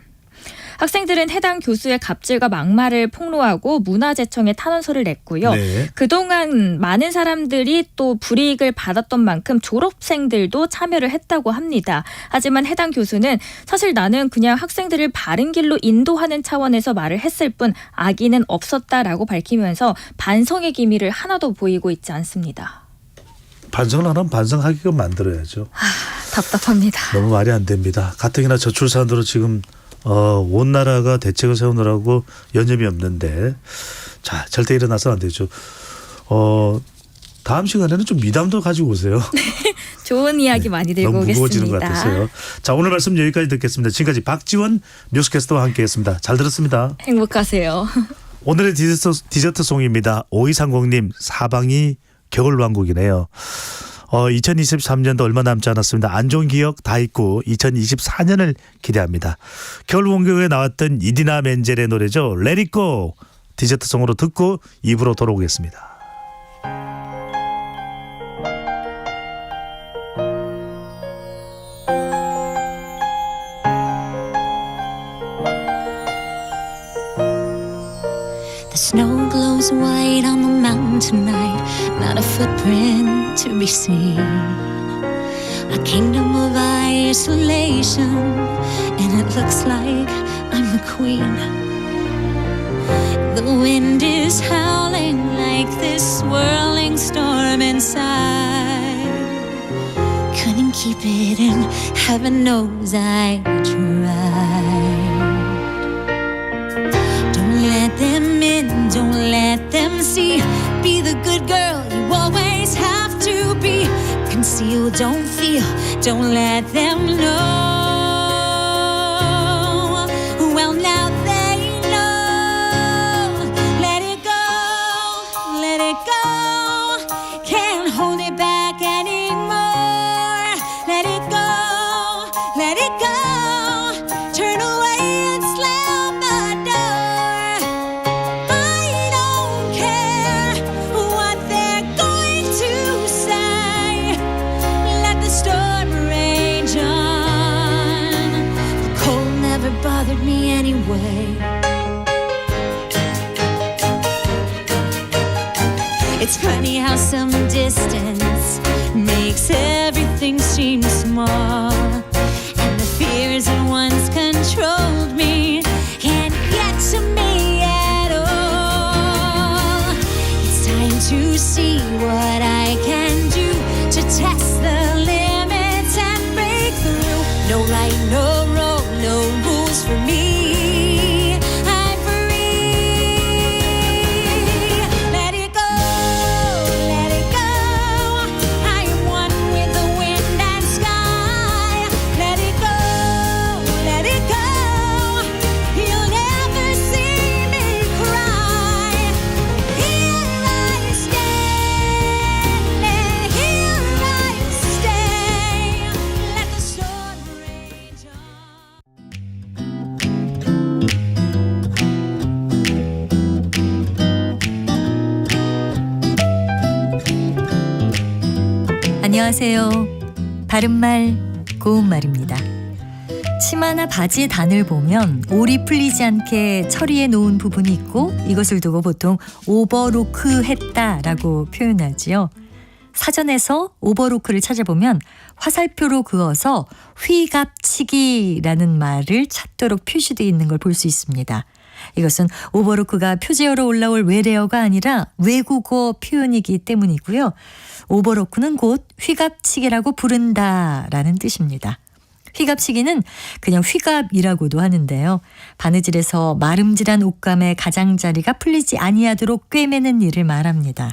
학생들은 해당 교수의 갑질과 막말을 폭로하고 문화재청에 탄원서를 냈고요. 네. 그동안 많은 사람들이 또 불이익을 받았던 만큼 졸업생들도 참여를 했다고 합니다. 하지만 해당 교수는 사실 나는 그냥 학생들을 바른 길로 인도하는 차원에서 말을 했을 뿐 악의는 없었다라고 밝히면서 반성의 기미를 하나도 보이고 있지 않습니다. 반성을 하면 반성하게끔 만들어야죠. 답답합니다. 너무 말이 안 됩니다. 가뜩이나 저출산으로 지금 온 나라가 대책을 세우느라고 여념이 없는데 자 절대 일어나서 안 되죠. 다음 시간에는 좀 미담도 가지고 오세요. 좋은 이야기 많이 들고 너무 오겠습니다. 무거워지는 것 같았어요. 자 오늘 말씀 여기까지 듣겠습니다. 지금까지 박지원 뉴스캐스터와 함께했습니다. 잘 들었습니다. 행복하세요. 오늘의 디저트송입니다. 5230님 사방이 겨울왕국이네요. 2023년도 얼마 남지 않았습니다. 안 좋은 기억 다 잊고 2024년을 기대합니다. 겨울왕국에 나왔던 이디나 멘젤의 노래죠. Let It Go 디저트송으로 듣고 입으로 돌아오겠습니다. The snow glows white on the mountain tonight, not a footprint to be seen. A kingdom of isolation, and it looks like I'm the queen. The wind is howling like this swirling storm inside. Couldn't keep it in, heaven knows I tried. Don't let them in, don't let them see. Be the good girl you always have to be. Conceal, don't feel, don't let them know. Well, now they know. Let it go, let it go. Can't hold it back anymore. Let it go, let it go. Turn away and slam the door. I don't care what they're going to say. Let the storm rage on. The cold never bothered me anyway. It's funny how some distance makes everything seem small. And the fears that once controlled me can't get to me at all. It's time to see what I can do to test the limits and break through. No right, no wrong. 안녕하세요. 바른말 고운말입니다. 치마나 바지의 단을 보면 올이 풀리지 않게 처리해 놓은 부분이 있고 이것을 두고 보통 오버로크 했다라고 표현하지요. 사전에서 오버로크를 찾아보면 화살표로 그어서 휘갑치기라는 말을 찾도록 표시되어 있는 걸 볼 수 있습니다. 이것은 오버로크가 표제어로 올라올 외래어가 아니라 외국어 표현이기 때문이고요. 오버로크는 곧 휘갑치기라고 부른다라는 뜻입니다. 휘갑치기는 그냥 휘갑이라고도 하는데요. 바느질에서 마름질한 옷감의 가장자리가 풀리지 아니하도록 꿰매는 일을 말합니다.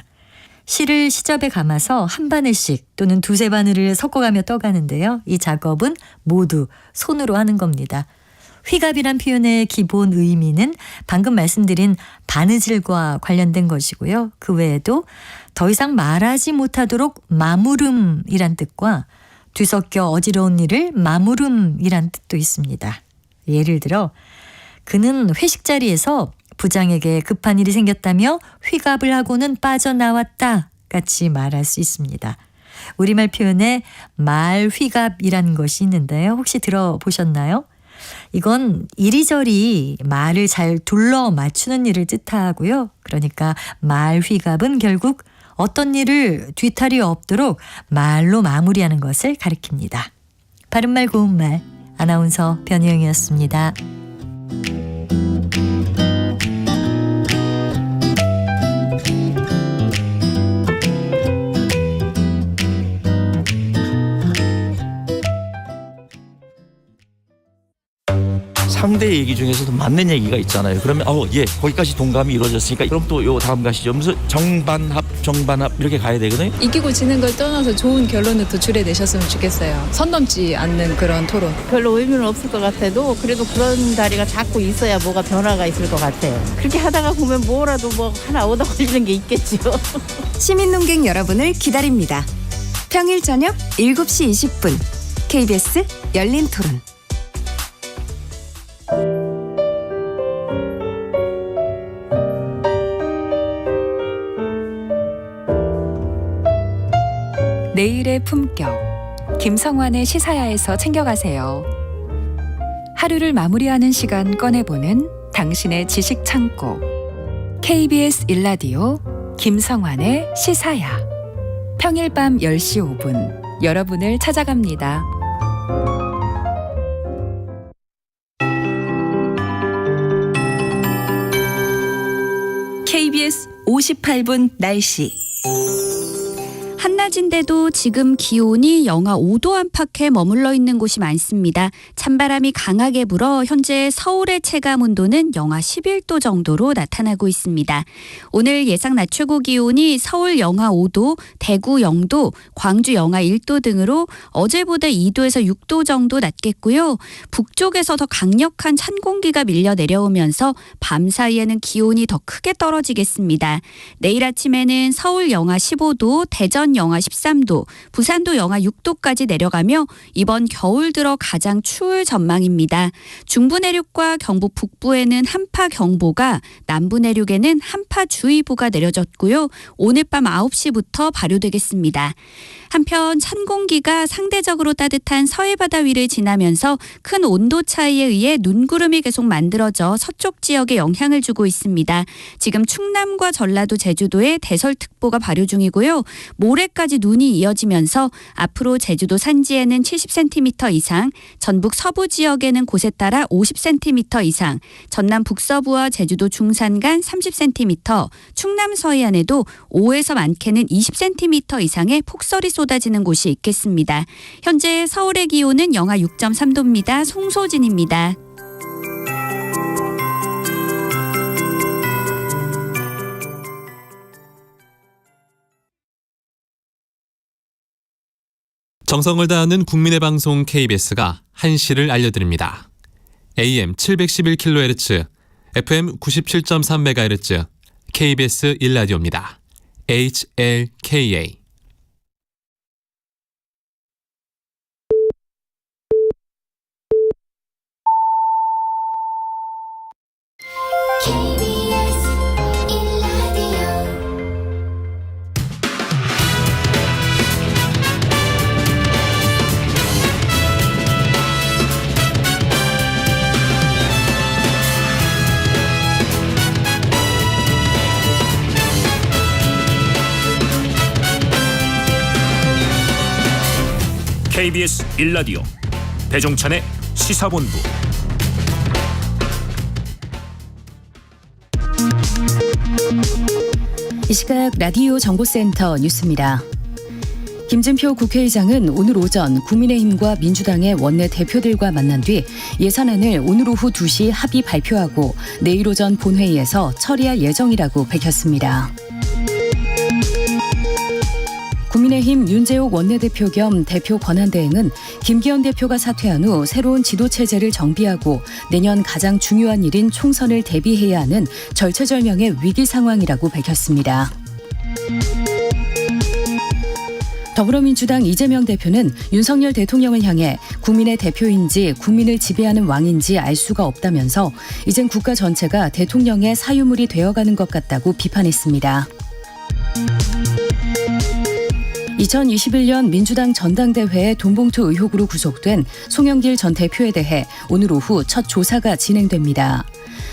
실을 시접에 감아서 한 바늘씩 또는 두세 바늘을 섞어가며 떠가는데요. 이 작업은 모두 손으로 하는 겁니다. 휘갑이란 표현의 기본 의미는 방금 말씀드린 바느질과 관련된 것이고요. 그 외에도 더 이상 말하지 못하도록 마무름이란 뜻과 뒤섞여 어지러운 일을 마무름이란 뜻도 있습니다. 예를 들어 그는 회식 자리에서 부장에게 급한 일이 생겼다며 휘갑을 하고는 빠져나왔다 같이 말할 수 있습니다. 우리말 표현에 말휘갑이라는 것이 있는데요. 혹시 들어보셨나요? 이건 이리저리 말을 잘 둘러 맞추는 일을 뜻하고요. 그러니까 말휘갑은 결국 어떤 일을 뒤탈이 없도록 말로 마무리하는 것을 가리킵니다. 바른말 고운말 아나운서 변희영이었습니다. 상대 얘기 중에서도 맞는 얘기가 있잖아요. 그러면 예, 거기까지 동감이 이루어졌으니까 그럼 또 요 다음 가시죠. 무슨 정반합 이렇게 가야 되거든요. 이기고 지는 걸 떠나서 좋은 결론을 도출해내셨으면 좋겠어요. 선 넘지 않는 그런 토론. 별로 의미는 없을 것 같아도 그래도 그런 자리가 자꾸 있어야 뭐가 변화가 있을 것 같아요. 그렇게 하다가 보면 뭐라도 뭐 하나 얻어 걸리는 게 있겠죠. 시민논객 여러분을 기다립니다. 평일 저녁 7시 20분 KBS 열린 토론. 내일의 품격, 김성환의 시사야에서 챙겨가세요. 하루를 마무리하는 시간 꺼내보는 당신의 지식 창고. KBS 일라디오 김성환의 시사야. 평일 밤 10시 5분 여러분을 찾아갑니다. KBS 58분 날씨. 한낮인데도 지금 기온이 영하 5도 안팎에 머물러 있는 곳이 많습니다. 찬바람이 강하게 불어 현재 서울의 체감 온도는 영하 11도 정도로 나타나고 있습니다. 오늘 예상 낮 최고 기온이 서울 영하 5도, 대구 0도, 광주 영하 1도 등으로 어제보다 2도에서 6도 정도 낮겠고요. 북쪽에서 더 강력한 찬 공기가 밀려 내려오면서 밤 사이에는 기온이 더 크게 떨어지겠습니다. 내일 아침에는 서울 영하 15도, 대전 영하 13도, 부산도 영하 6도까지 내려가며 이번 겨울 들어 가장 추울 전망입니다. 중부 내륙과 경북 북부에는 한파경보가, 남부 내륙에는 한파주의보가 내려졌고요. 오늘 밤 9시부터 발효되겠습니다. 한편 찬 공기가 상대적으로 따뜻한 서해바다 위를 지나면서 큰 온도 차이에 의해 눈구름이 계속 만들어져 서쪽 지역에 영향을 주고 있습니다. 지금 충남과 전라도, 제주도에 대설특보가 발효 중이고요. 모레까지 눈이 이어지면서 앞으로 제주도 산지에는 70cm 이상, 전북 서부 지역에는 곳에 따라 50cm 이상, 전남 북서부와 제주도 중산간 30cm, 충남 서해안에도 5에서 많게는 20cm 이상의 폭설이 쏟아지는 곳이 있겠습니다. 현재 서울의 기온은 영하 6.3도입니다. 송소진입니다. 정성을 다하는 국민의 방송 KBS가 한시를 알려드립니다. AM 711kHz, FM 97.3MHz, KBS 1라디오입니다. HLKA. KBS 1라디오 배종찬의 시사본부. 이 시각 라디오 정보센터 뉴스입니다. 김진표 국회의장은 오늘 오전 국민의힘과 민주당의 원내 대표들과 만난 뒤 예산안을 오늘 오후 2시 합의 발표하고 내일 오전 본회의에서 처리할 예정이라고 밝혔습니다. 국민의힘 윤재옥 원내대표 겸 대표 권한대행은 김기현 대표가 사퇴한 후 새로운 지도체제를 정비하고 내년 가장 중요한 일인 총선을 대비해야 하는 절체절명의 위기 상황이라고 밝혔습니다. 더불어민주당 이재명 대표는 윤석열 대통령을 향해 국민의 대표인지 국민을 지배하는 왕인지 알 수가 없다면서 이젠 국가 전체가 대통령의 사유물이 되어가는 것 같다고 비판했습니다. 2021년 민주당 전당대회 돈봉투 의혹으로 구속된 송영길 전 대표에 대해 오늘 오후 첫 조사가 진행됩니다.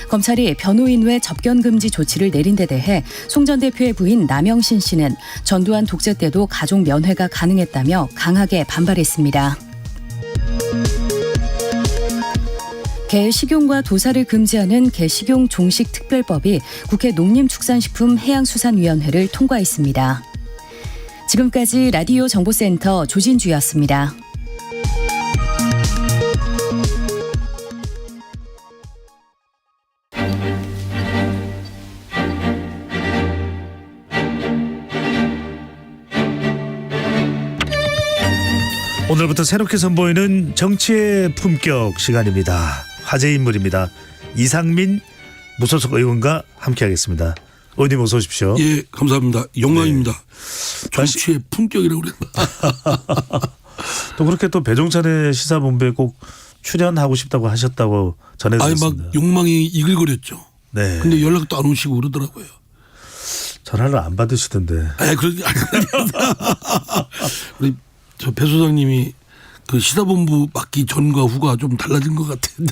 검찰이 변호인 외 접견 금지 조치를 내린 데 대해 송 전 대표의 부인 남영신 씨는 전두환 독재 때도 가족 면회가 가능했다며 강하게 반발했습니다. 개 식용과 도살을 금지하는 개 식용 종식 특별법이 국회 농림축산식품해양수산위원회를 통과했습니다. 지금까지 라디오 정보센터 조진주였습니다. 오늘부터 새롭게 선보이는 정치의 품격 시간입니다. 화제 인물입니다. 이상민 무소속 의원과 함께하겠습니다. 의원님 어서 오십시오. 예, 감사합니다. 영광입니다. 네. 정치의 품격이라고 그랬나. 또 그렇게 또 배종찬의 시사본부에 꼭 출연하고 싶다고 하셨다고 전해드렸습니다. 막 욕망이 이글거렸죠. 네. 근데 연락도 안 오시고 그러더라고요. 전화를 안 받으시던데. 우리 저 배 소장님이 그 시사본부 맡기 전과 후가 좀 달라진 것 같아요.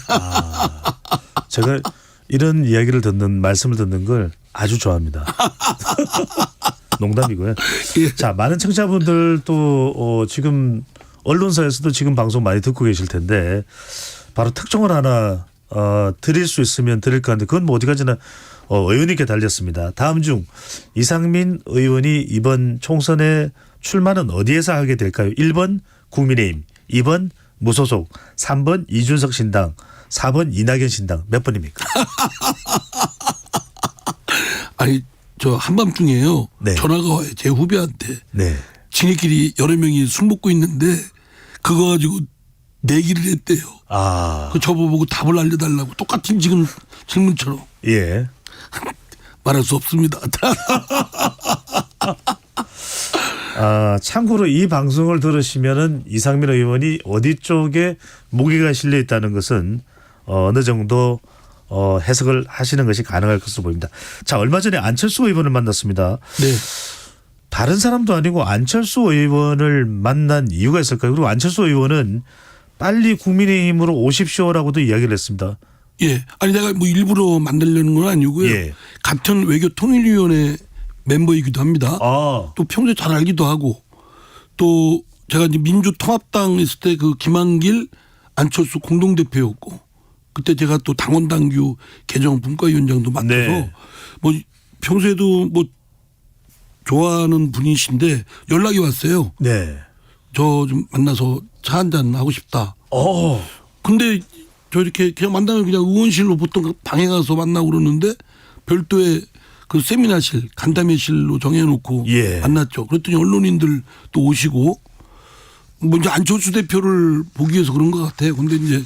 제가 이런 이야기를 말씀을 듣는 걸 아주 좋아합니다. 농담이고요. 예. 자, 많은 청취자분들도 지금 언론사에서도 지금 방송 많이 듣고 계실 텐데 바로 특종을 하나 드릴 수 있으면 드릴 것 같은데 그건 뭐 어디까지나 의원님께 달렸습니다. 다음 중 이상민 의원이 이번 총선에 출마는 어디에서 하게 될까요? 1번 국민의힘, 2번 무소속, 3번 이준석 신당, 4번 이낙연 신당. 몇 번입니까? 아니 저 한밤중에요. 네. 전화가 와요. 제 후배한테. 네. 지네끼리 여러 명이 술 먹고 있는데 그거 가지고 내기를 했대요. 그 저보고 답을 알려달라고 똑같은 지금 질문처럼. 예. 말할 수 없습니다. 참고로 이 방송을 들으시면은 이상민 의원이 어디 쪽에 무게가 실려 있다는 것은 어느 정도 해석을 하시는 것이 가능할 것으로 보입니다. 자, 얼마 전에 안철수 의원을 만났습니다. 네. 다른 사람도 아니고 안철수 의원을 만난 이유가 있을까요? 그리고 안철수 의원은 빨리 국민의힘으로 오십시오라고도 이야기를 했습니다. 예. 아니 내가 뭐 일부러 만들려는 건 아니고요. 예. 같은 외교통일위원회 멤버이기도 합니다. 또 평소에 잘 알기도 하고 또 제가 이제 민주통합당 있을 때 그 김한길 안철수 공동대표였고 그때 제가 또 당원당규 개정 분과위원장도 맡아서 네. 뭐 평소에도 뭐 좋아하는 분이신데 연락이 왔어요. 네. 저 좀 만나서 차 한잔 하고 싶다. 근데 저 이렇게 그냥 만나면 그냥 의원실로 보통 방에 가서 만나고 그러는데 별도의 그 세미나실, 간담회실로 정해놓고 만났죠. 그랬더니 언론인들 또 오시고 먼저 안철수 대표를 보기 위해서 그런 것 같아요. 근데 이제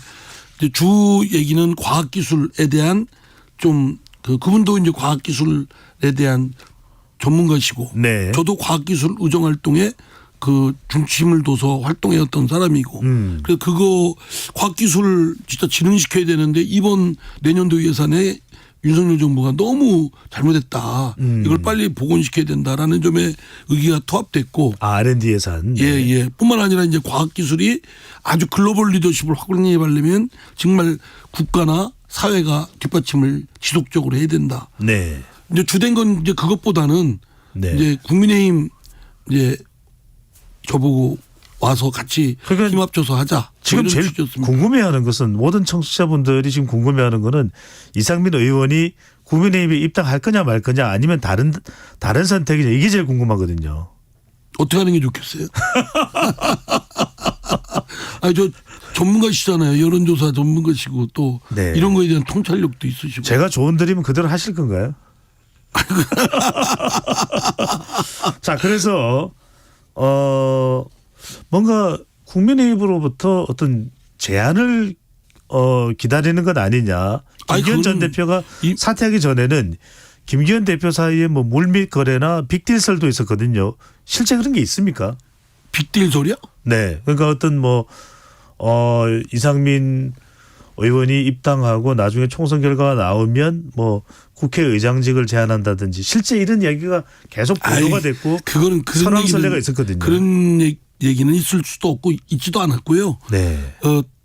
주 얘기는 과학기술에 대한 좀 그분도 이제 과학기술에 대한 전문가시고 저도 과학기술 의정활동에 그 중심을 둬서 활동해왔던 사람이고 그래서 그거 과학기술 진짜 진흥시켜야 되는데 이번 내년도 예산에 윤석열 정부가 너무 잘못했다. 이걸 빨리 복원시켜야 된다라는 점에 의기가 투합됐고. R&D 예산. 예. 뿐만 아니라 이제 과학기술이 아주 글로벌 리더십을 확립하려면 정말 국가나 사회가 뒷받침을 지속적으로 해야 된다. 네. 이제 주된 건 이제 그것보다는 이제 국민의힘 이제 저보고 와서 같이 힘 합쳐서 하자. 지금 제일 궁금해하는 것은 모든 청취자분들이 지금 궁금해하는 거는 이상민 의원이 국민의힘에 입당할 거냐 말 거냐 아니면 다른 선택이냐 이게 제일 궁금하거든요. 어떻게 하는 게 좋겠어요? 아니 저 전문가시잖아요. 여론조사 전문가시고 또 네. 이런 거에 대한 통찰력도 있으시고. 제가 조언 드리면 그대로 하실 건가요? 자, 그래서 뭔가 국민의힘으로부터 어떤 제안을 기다리는 것 아니냐. 김기현 전 대표가 사퇴하기 전에는 김기현 대표 사이에 뭐 물밑 거래나 빅딜 설도 있었거든요. 실제 그런 게 있습니까? 빅딜 소리야? 네. 그러니까 어떤 이상민 의원이 입당하고 나중에 총선 결과가 나오면 뭐 국회의장직을 제안한다든지 실제 이런 이야기가 계속 보도가 됐고 그거는 그런 설왕설래가 있었거든요. 그런 얘기는 있을 수도 없고 있지도 않았고요. 네.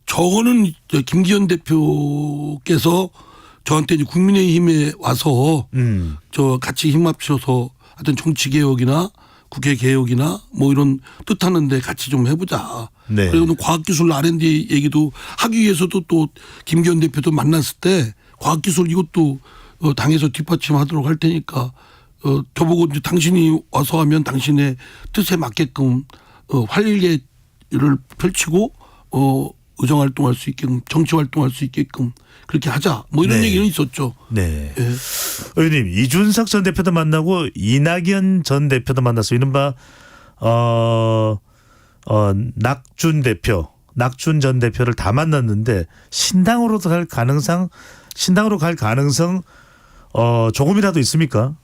저거는 김기현 대표께서 저한테 이제 국민의힘에 와서 저 같이 힘 합쳐서 하여튼 정치 개혁이나 국회 개혁이나 뭐 이런 뜻하는데 같이 좀 해보자. 네. 그리고 과학기술 R&D 얘기도 하기 위해서도 또 김기현 대표도 만났을 때 과학기술 이것도 당에서 뒷받침하도록 할 테니까 저보고 이제 당신이 와서 하면 당신의 뜻에 맞게끔 활개를 펼치고 의정 활동할 수 있게끔 정치 활동할 수 있게끔 그렇게 하자 뭐 이런 네. 얘기는 있었죠. 네. 예. 의원님 이준석 전 대표도 만나고 이낙연 전 대표도 만났어요. 이른바 낙준 전 대표를 다 만났는데 신당으로 갈 가능성 조금이라도 있습니까?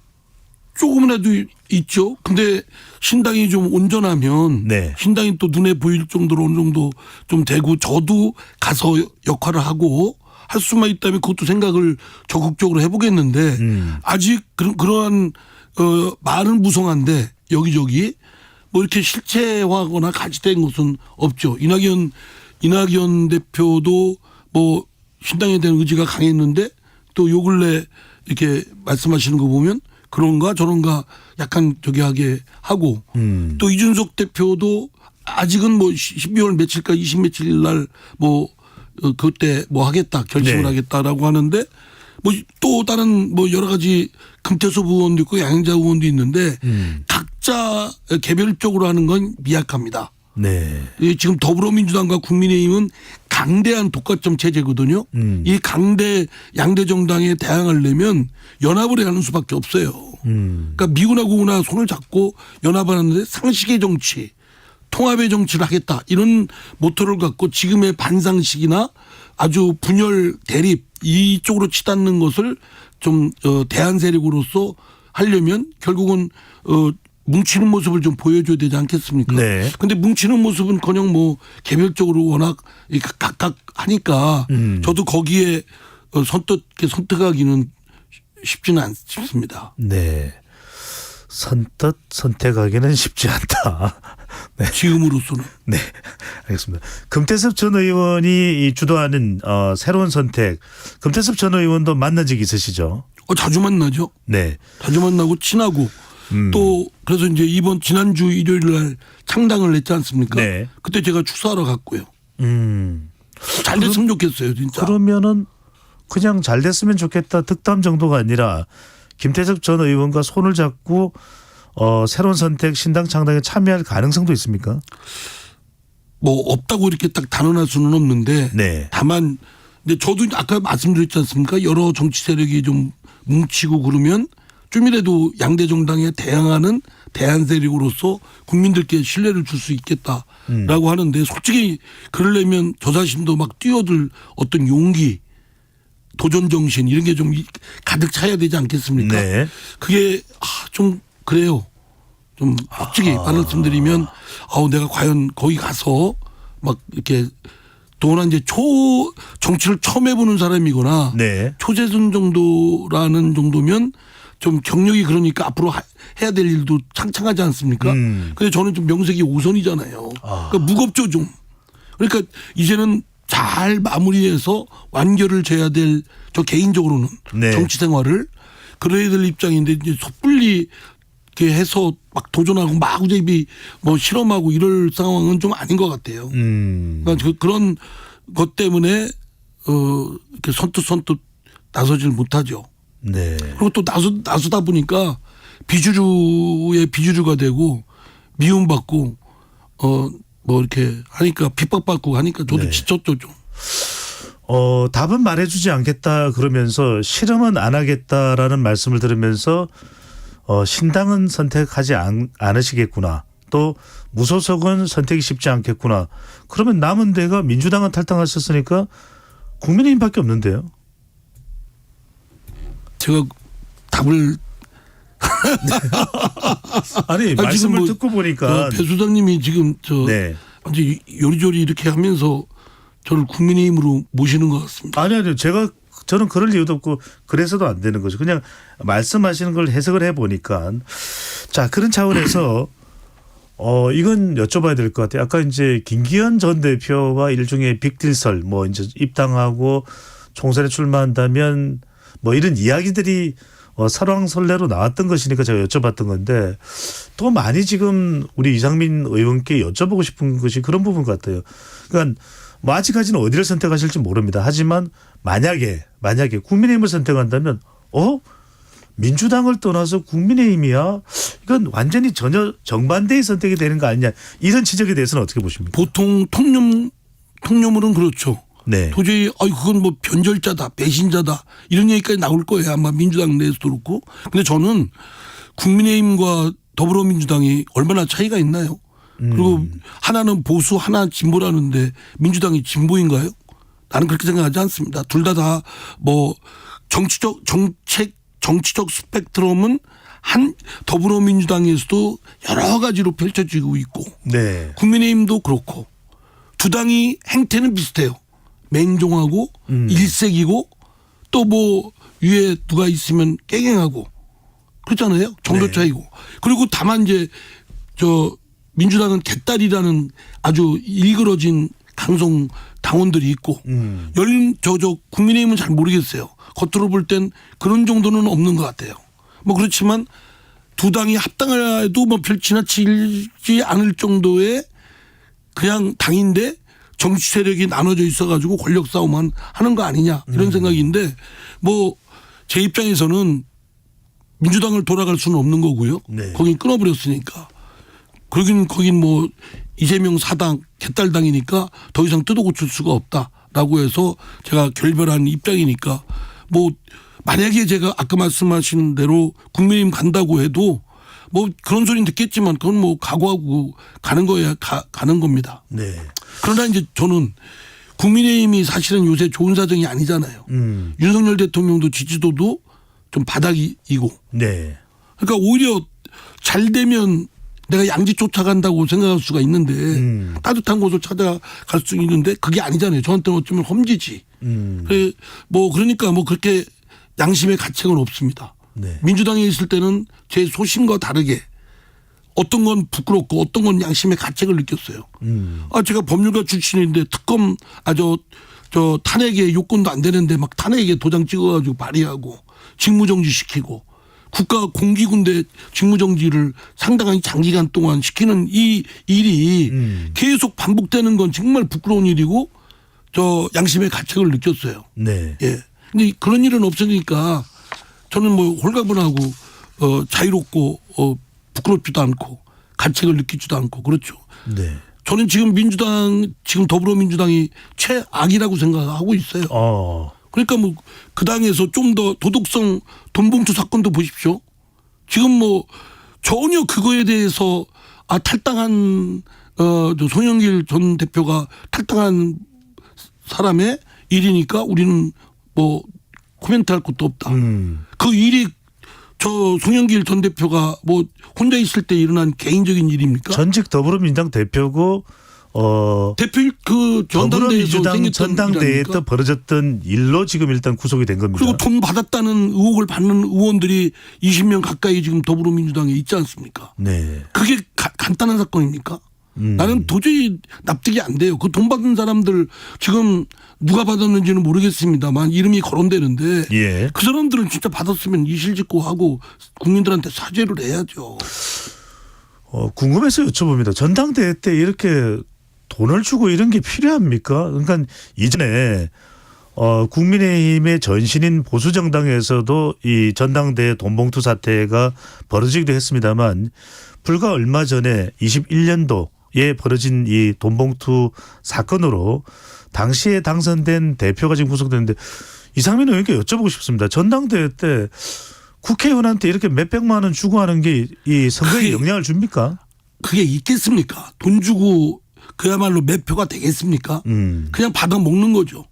조금이라도 있죠. 근데 신당이 좀 온전하면 네. 신당이 또 눈에 보일 정도로 어느 정도 좀 되고 저도 가서 역할을 하고 할 수만 있다면 그것도 생각을 적극적으로 해보겠는데 아직 그러한 말은 무성한데 여기저기 뭐 이렇게 실체화하거나 가지된 것은 없죠. 이낙연 대표도 뭐 신당에 대한 의지가 강했는데 또 요 근래 이렇게 말씀하시는 거 보면 그런가 저런가 약간 저기 하게 하고 또 이준석 대표도 아직은 뭐 12월 며칠까 20 며칠 날 뭐 그때 뭐 하겠다 결심을 네. 하겠다라고 하는데 뭐 또 다른 뭐 여러 가지 금태섭 의원도 있고 양행자 의원도 있는데 각자 개별적으로 하는 건 미약합니다. 네. 지금 더불어민주당과 국민의힘은 강대한 독과점 체제거든요. 이 양대 정당에 대항하려면 연합을 해야 하는 수밖에 없어요. 그러니까 미구나 고구나 손을 잡고 연합하는데 상식의 정치, 통합의 정치를 하겠다 이런 모토를 갖고 지금의 반상식이나 아주 분열 대립 이쪽으로 치닫는 것을 좀 대안 세력으로서 하려면 결국은 뭉치는 모습을 좀 보여줘야 되지 않겠습니까? 네. 근데 뭉치는 모습은커녕 뭐 개별적으로 워낙 각각 하니까 저도 거기에 선택하기는 쉽지는 않습니다. 네. 선택하기는 쉽지 않다. 네. 지금으로서는. 네. 알겠습니다. 금태섭 전 의원이 주도하는 새로운 선택. 금태섭 전 의원도 만난 적이 있으시죠? 자주 만나죠. 네. 자주 만나고 친하고 또 그래서 이제 지난주 일요일 날 창당을 했지 않습니까? 네. 그때 제가 축사하러 갔고요. 잘 됐으면 좋겠어요, 진짜. 그러면은 그냥 잘 됐으면 좋겠다 득담 정도가 아니라 김태섭 전 의원과 손을 잡고 새로운 선택 신당 창당에 참여할 가능성도 있습니까? 뭐 없다고 이렇게 딱 단언할 수는 없는데 네. 다만 근데 저도 아까 말씀드렸지 않습니까? 여러 정치 세력이 좀 뭉치고 그러면 좀이라도 양대 정당에 대항하는 대안 세력으로서 국민들께 신뢰를 줄 수 있겠다라고 하는데 솔직히 그러려면 저 자신도 막 뛰어들 어떤 용기 도전 정신 이런 게 좀 가득 차야 되지 않겠습니까? 네. 그게 좀 그래요. 좀 솔직히 말씀드리면 내가 과연 거기 가서 막 이렇게 더구나 이제 정치를 처음 해보는 사람이거나 네. 초재선 정도라는 정도면 좀 경력이 그러니까 앞으로 해야 될 일도 창창하지 않습니까? 근데 저는 좀 명색이 5선이잖아요. 그러니까 무겁죠 좀. 그러니까 이제는 잘 마무리해서 완결을 져야 될 저 개인적으로는 네. 정치 생활을 그래야 될 입장인데 이제 섣불리 이렇게 해서 막 도전하고 마구잡이 뭐 실험하고 이럴 상황은 좀 아닌 것 같아요. 그러니까 그런 것 때문에 이렇게 선뜻 나서질 못하죠. 네. 그리고 또 나서다 보니까 비주류의 비주류가 되고 미움받고 뭐 이렇게 하니까 핍박받고 하니까 저도 네. 지쳤죠 좀. 답은 말해주지 않겠다 그러면서 실험은 안 하겠다라는 말씀을 들으면서 신당은 선택하지 않으시겠구나. 또 무소속은 선택이 쉽지 않겠구나. 그러면 남은 데가 민주당은 탈당하셨으니까 국민의힘밖에 없는데요. 제가 답을 아니 말씀을 뭐 듣고 보니까 배 소장님이 지금 완전 요리조리 이렇게 하면서 저를 국민의힘으로 모시는 것 같습니다. 아니요. 저는 그럴 이유도 없고 그래서도 안 되는 거죠. 그냥 말씀하시는 걸 해석을 해보니까 자 그런 차원에서 이건 여쭤봐야 될 것 같아요. 아까 이제 김기현 전 대표가 일종의 빅딜설 뭐 이제 입당하고 총선에 출마한다면 뭐 이런 이야기들이 설왕설래로 나왔던 것이니까 제가 여쭤봤던 건데 또 많이 지금 우리 이상민 의원께 여쭤보고 싶은 것이 그런 부분 같아요. 그러니까 뭐 아직까지는 어디를 선택하실지 모릅니다. 하지만 만약에 국민의힘을 선택한다면 민주당을 떠나서 국민의힘이야 이건 완전히 전혀 정반대의 선택이 되는 거 아니냐 이런 지적에 대해서는 어떻게 보십니까? 보통 통념으로는 그렇죠. 네. 도저히 그건 뭐 변절자다 배신자다 이런 얘기까지 나올 거예요. 아마 민주당 내에서도 그렇고. 근데 저는 국민의힘과 더불어민주당이 얼마나 차이가 있나요? 그리고 하나는 보수 하나 진보라는데 민주당이 진보인가요? 나는 그렇게 생각하지 않습니다. 둘 다 뭐 정치적 스펙트럼은 한 더불어민주당에서도 여러 가지로 펼쳐지고 있고 네. 국민의힘도 그렇고 두 당이 행태는 비슷해요. 맹종하고 일색이고 또 뭐 위에 누가 있으면 깨갱하고 그렇잖아요. 정도 차이고. 그리고 다만 이제 민주당은 개딸이라는 아주 일그러진 강성 당원들이 있고 국민의힘은 잘 모르겠어요. 겉으로 볼 땐 그런 정도는 없는 것 같아요. 뭐 그렇지만 두 당이 합당해도 뭐 별 지나치지 않을 정도의 그냥 당인데 정치 세력이 나눠져 있어가지고 권력 싸움만 하는 거 아니냐 이런 생각인데 뭐 제 입장에서는 민주당을 돌아갈 수는 없는 거고요. 네. 거긴 끊어버렸으니까. 거긴 뭐 이재명 사당 개딸당이니까 더 이상 뜯어고칠 수가 없다라고 해서 제가 결별한 입장이니까 뭐 만약에 제가 아까 말씀하신 대로 국민의힘 간다고 해도 뭐 그런 소리는 듣겠지만 그건 뭐 각오하고 가는 거야 가는 겁니다. 네. 그러나 이제 저는 국민의힘이 사실은 요새 좋은 사정이 아니잖아요. 윤석열 대통령도 지지도도 좀 바닥이고. 네. 그러니까 오히려 잘 되면 내가 양지 쫓아간다고 생각할 수가 있는데 따뜻한 곳을 찾아갈 수 있는데 그게 아니잖아요. 저한테는 어쩌면 험지지. 뭐 그러니까 뭐 그렇게 양심의 가책은 없습니다. 네. 민주당에 있을 때는 제 소신과 다르게 어떤 건 부끄럽고 어떤 건 양심의 가책을 느꼈어요. 제가 법률가 출신인데 특검 저 탄핵에 요건도 안 되는데 막 탄핵에 도장 찍어가지고 발의하고 직무정지 시키고 국가 공기군대 직무정지를 상당히 장기간 동안 시키는 이 일이 계속 반복되는 건 정말 부끄러운 일이고 저 양심의 가책을 느꼈어요. 네. 예. 근데 그런 일은 없으니까 저는 뭐 홀가분하고 자유롭고 부끄럽지도 않고 가책을 느끼지도 않고 그렇죠. 네. 저는 지금 더불어민주당이 최악이라고 생각하고 있어요. 그러니까 뭐 그 당에서 좀 더 도덕성 돈봉투 사건도 보십시오. 지금 뭐 전혀 그거에 대해서 탈당한 송영길 전 대표가 탈당한 사람의 일이니까 우리는 뭐 코멘트할 것도 없다. 그 일이 저 송영길 전 대표가 뭐 혼자 있을 때 일어난 개인적인 일입니까? 전직 더불어민주당 대표고 대표 더불어민주당 전당대회에 또 벌어졌던 일로 지금 일단 구속이 된 겁니다. 그리고 돈 받았다는 의혹을 받는 의원들이 20명 가까이 지금 더불어민주당에 있지 않습니까? 네. 그게 간단한 사건입니까? 나는 도저히 납득이 안 돼요. 그 돈 받은 사람들 지금 누가 받았는지는 모르겠습니다만 이름이 거론되는데 예. 그 사람들은 진짜 받았으면 이실직고하고 국민들한테 사죄를 해야죠. 궁금해서 여쭤봅니다. 전당대회 때 이렇게 돈을 주고 이런 게 필요합니까? 그러니까 이전에 국민의힘의 전신인 보수정당에서도 이 전당대회 돈봉투 사태가 벌어지기도 했습니다만 불과 얼마 전에 21년도에 벌어진 이 돈봉투 사건으로 당시에 당선된 대표가 지금 구속됐는데 이상민 의원께 여쭤보고 싶습니다. 전당대회 때 국회의원한테 이렇게 몇백만 원 주고 하는 게 이 선거에 영향을 줍니까? 그게 있겠습니까? 돈 주고 그야말로 매표가 되겠습니까? 그냥 받아 먹는 거죠.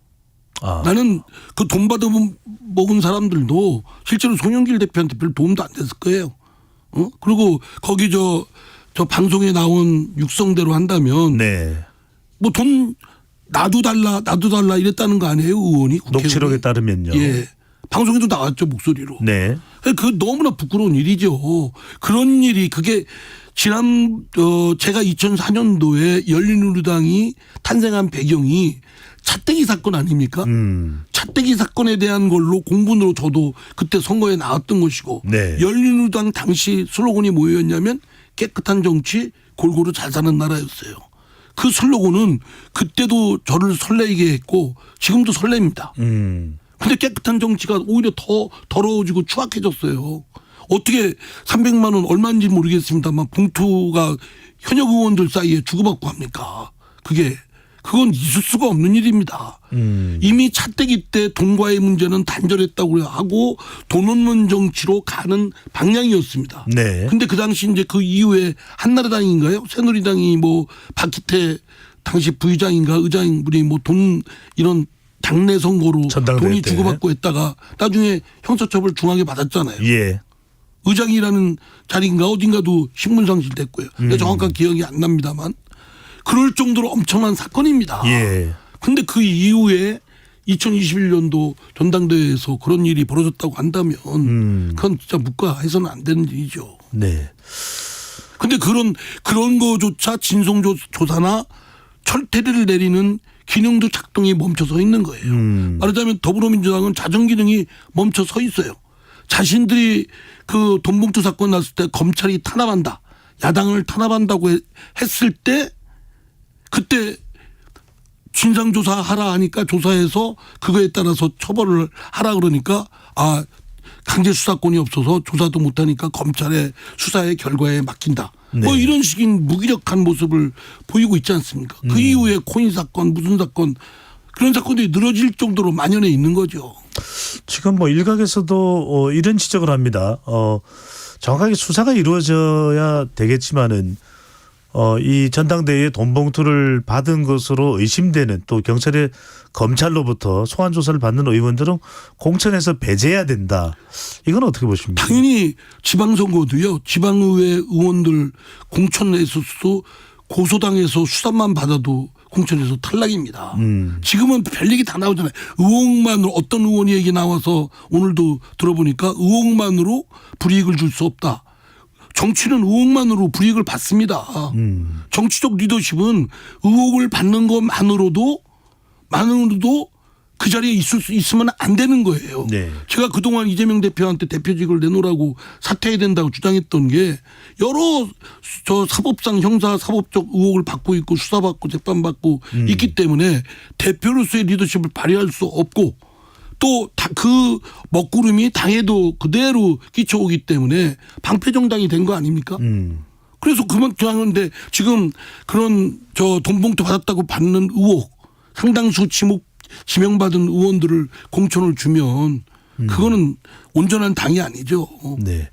나는 그 돈 받아 먹은 사람들도 실제로 송영길 대표한테 별 도움도 안 됐을 거예요. 그리고 거기 저 방송에 나온 육성대로 한다면 뭐 돈 나도 달라 이랬다는 거 아니에요, 의원이? 녹취록에 따르면요. 예. 방송에도 나왔죠, 목소리로. 네. 그 너무나 부끄러운 일이죠. 그런 일이 그게 지난 제가 2004년도에 열린우리당이 탄생한 배경이 차떼기 사건 아닙니까? 차떼기 사건에 대한 걸로 공분으로 저도 그때 선거에 나왔던 것이고 열린우리당 당시 슬로건이 뭐였냐면 깨끗한 정치 골고루 잘 사는 나라였어요. 그 슬로건은 그때도 저를 설레게 했고 지금도 설렙니다. 근데 깨끗한 정치가 오히려 더 더러워지고 추악해졌어요. 어떻게 300만 원 얼마인지 모르겠습니다만 봉투가 현역 의원들 사이에 주고받고 합니까? 그건 있을 수가 없는 일입니다. 이미 차떼기 때 돈과의 문제는 단절했다고 하고 돈 없는 정치로 가는 방향이었습니다. 근데 그 당시 이제 그 이후에 한나라당인가요? 새누리당이 뭐 박기태 당시 부의장인가 의장분이 뭐 돈 이런 당내 선거로 돈이 주고받고 했다가 나중에 형사처벌 중하게 받았잖아요. 예. 의장이라는 자리인가 어딘가도 신문상실 됐고요. 정확한 기억이 안 납니다만 그럴 정도로 엄청난 사건입니다. 그런데 그 이후에 2021년도 전당대회에서 그런 일이 벌어졌다고 한다면 그건 진짜 묵과해서는 안 되는 일이죠. 네. 그런데 그런 거조차 진상조사나 철퇴를 내리는 기능도 작동이 멈춰 서 있는 거예요. 말하자면 더불어민주당은 자정 기능이 멈춰 서 있어요. 자신들이 그 돈봉투 사건 났을 때 검찰이 탄압한다. 야당을 탄압한다고 했을 때 그때 진상조사하라 하니까 조사해서 그거에 따라서 처벌을 하라 그러니까 강제 수사권이 없어서 조사도 못하니까 검찰의 수사의 결과에 맡긴다. 뭐 이런 식인 무기력한 모습을 보이고 있지 않습니까? 그 이후에 코인 사건 무슨 사건 그런 사건들이 늘어질 정도로 만연해 있는 거죠. 지금 뭐 일각에서도 이런 지적을 합니다. 정확하게 수사가 이루어져야 되겠지만은 이 전당대회에 돈봉투를 받은 것으로 의심되는 또 검찰로부터 소환 조사를 받는 의원들은 공천에서 배제해야 된다. 이건 어떻게 보십니까? 당연히 지방선거도요. 지방의회 의원들 공천에서도 고소당해서 수사만 받아도 공천에서 탈락입니다. 지금은 별 얘기 다 나오잖아요. 의혹만으로 어떤 의원이 얘기 나와서 오늘도 들어보니까 의혹만으로 불이익을 줄 수 없다. 정치는 의혹만으로 불이익을 받습니다. 정치적 리더십은 의혹을 받는 것만으로도 그 자리에 있으면 안 되는 거예요. 제가 그동안 이재명 대표한테 대표직을 내놓으라고 사퇴해야 된다고 주장했던 게 여러 사법상 형사 사법적 의혹을 받고 있고 수사받고 재판받고 있기 때문에 대표로서의 리더십을 발휘할 수 없고 또 그 먹구름이 당에도 그대로 끼쳐오기 때문에 방패정당이 된 거 아닙니까? 그래서 그만큼 하는데 지금 그런 돈봉투 받았다고 받는 의혹 상당수 지명받은 의원들을 공천을 주면 그거는 온전한 당이 아니죠. 네.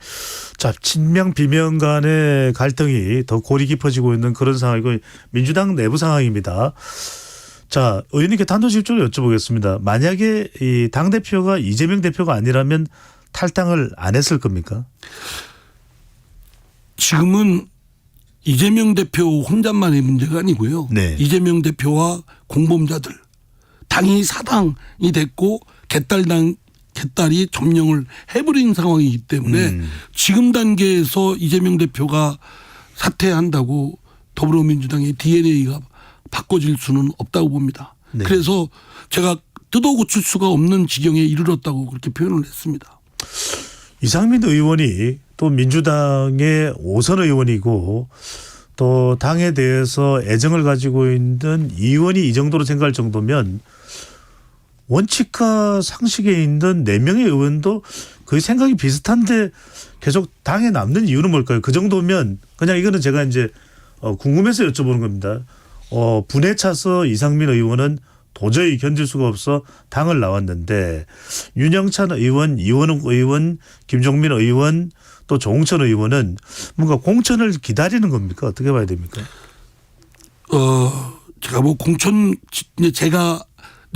자, 친명 비명 간의 갈등이 더 골이 깊어지고 있는 그런 상황이고 민주당 내부 상황입니다. 자, 의원님께 단도직입적으로 여쭤보겠습니다. 만약에 이 당대표가 이재명 대표가 아니라면 탈당을 안 했을 겁니까? 지금은 이재명 대표 혼자만의 문제가 아니고요. 이재명 대표와 공범자들 당이 사당이 됐고 개딸이 점령을 해버린 상황이기 때문에 지금 단계에서 이재명 대표가 사퇴한다고 더불어민주당의 DNA가 바꿔질 수는 없다고 봅니다. 네. 그래서 제가 뜯어 고칠 수가 없는 지경에 이르렀다고 그렇게 표현을 했습니다. 이상민 의원이 또 민주당의 5선 의원이고 또 당에 대해서 애정을 가지고 있는 의원이 이 정도로 생각할 정도면 원칙과 상식에 있는 4명의 의원도 거의 생각이 비슷한데 계속 당에 남는 이유는 뭘까요? 그 정도면 그냥 이거는 제가 이제 궁금해서 여쭤보는 겁니다. 분에 차서 이상민 의원은 도저히 견딜 수가 없어 당을 나왔는데 윤영찬 의원, 이원욱 의원, 김종민 의원 또 조홍천 의원은 뭔가 공천을 기다리는 겁니까? 어떻게 봐야 됩니까? 제가 뭐 제가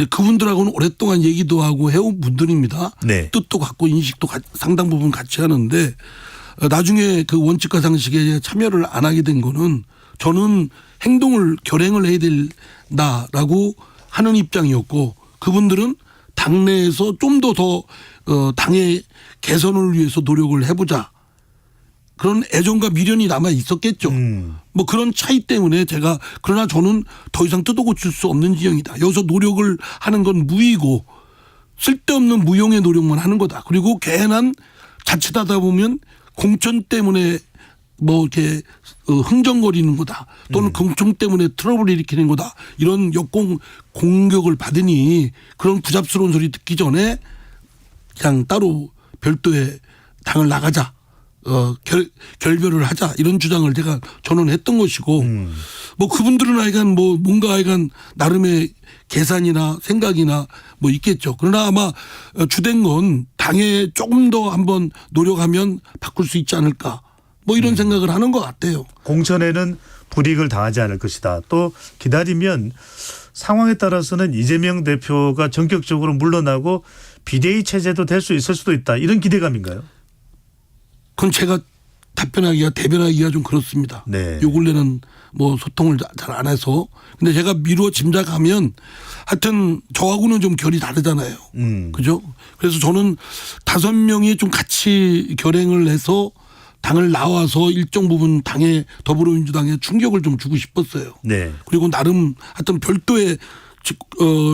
그분들하고는 오랫동안 얘기도 하고 해온 분들입니다. 네. 뜻도 같고 인식도 상당 부분 같이 하는데 나중에 그 원칙과 상식에 참여를 안 하게 된 거는 저는 결행을 해야 된다라고 하는 입장이었고 그분들은 당내에서 좀 더 당의 개선을 위해서 노력을 해보자. 그런 애정과 미련이 남아 있었겠죠. 뭐 그런 차이 때문에 그러나 저는 더 이상 뜯어 고칠 수 없는 지형이다. 여기서 노력을 하는 건 무의고 쓸데없는 무용의 노력만 하는 거다. 그리고 괜한 자칫하다 보면 공천 때문에 뭐 이렇게 흥정거리는 거다. 또는 공천 때문에 트러블을 일으키는 거다. 이런 공격을 받으니 그런 부잡스러운 소리 듣기 전에 그냥 따로 별도의 당을 나가자. 결별을 하자 이런 주장을 저는 했던 것이고 뭐 그분들은 하여간 뭔가 하여간 나름의 계산이나 생각이나 뭐 있겠죠. 그러나 아마 주된 건 당에 조금 더 한번 노력하면 바꿀 수 있지 않을까 뭐 이런 생각을 하는 것 같아요. 공천에는 불이익을 당하지 않을 것이다. 또 기다리면 상황에 따라서는 이재명 대표가 전격적으로 물러나고 비대위 체제도 될 수 있을 수도 있다. 이런 기대감인가요? 그건 제가 대변하기가 좀 그렇습니다. 네. 요 근래는 뭐 소통을 잘 안 해서. 근데 제가 미루어 짐작하면 하여튼 저하고는 좀 결이 다르잖아요. 그죠? 그래서 저는 5명이 좀 같이 결행을 해서 당을 나와서 일정 부분 더불어민주당에 충격을 좀 주고 싶었어요. 네. 그리고 나름 하여튼 별도의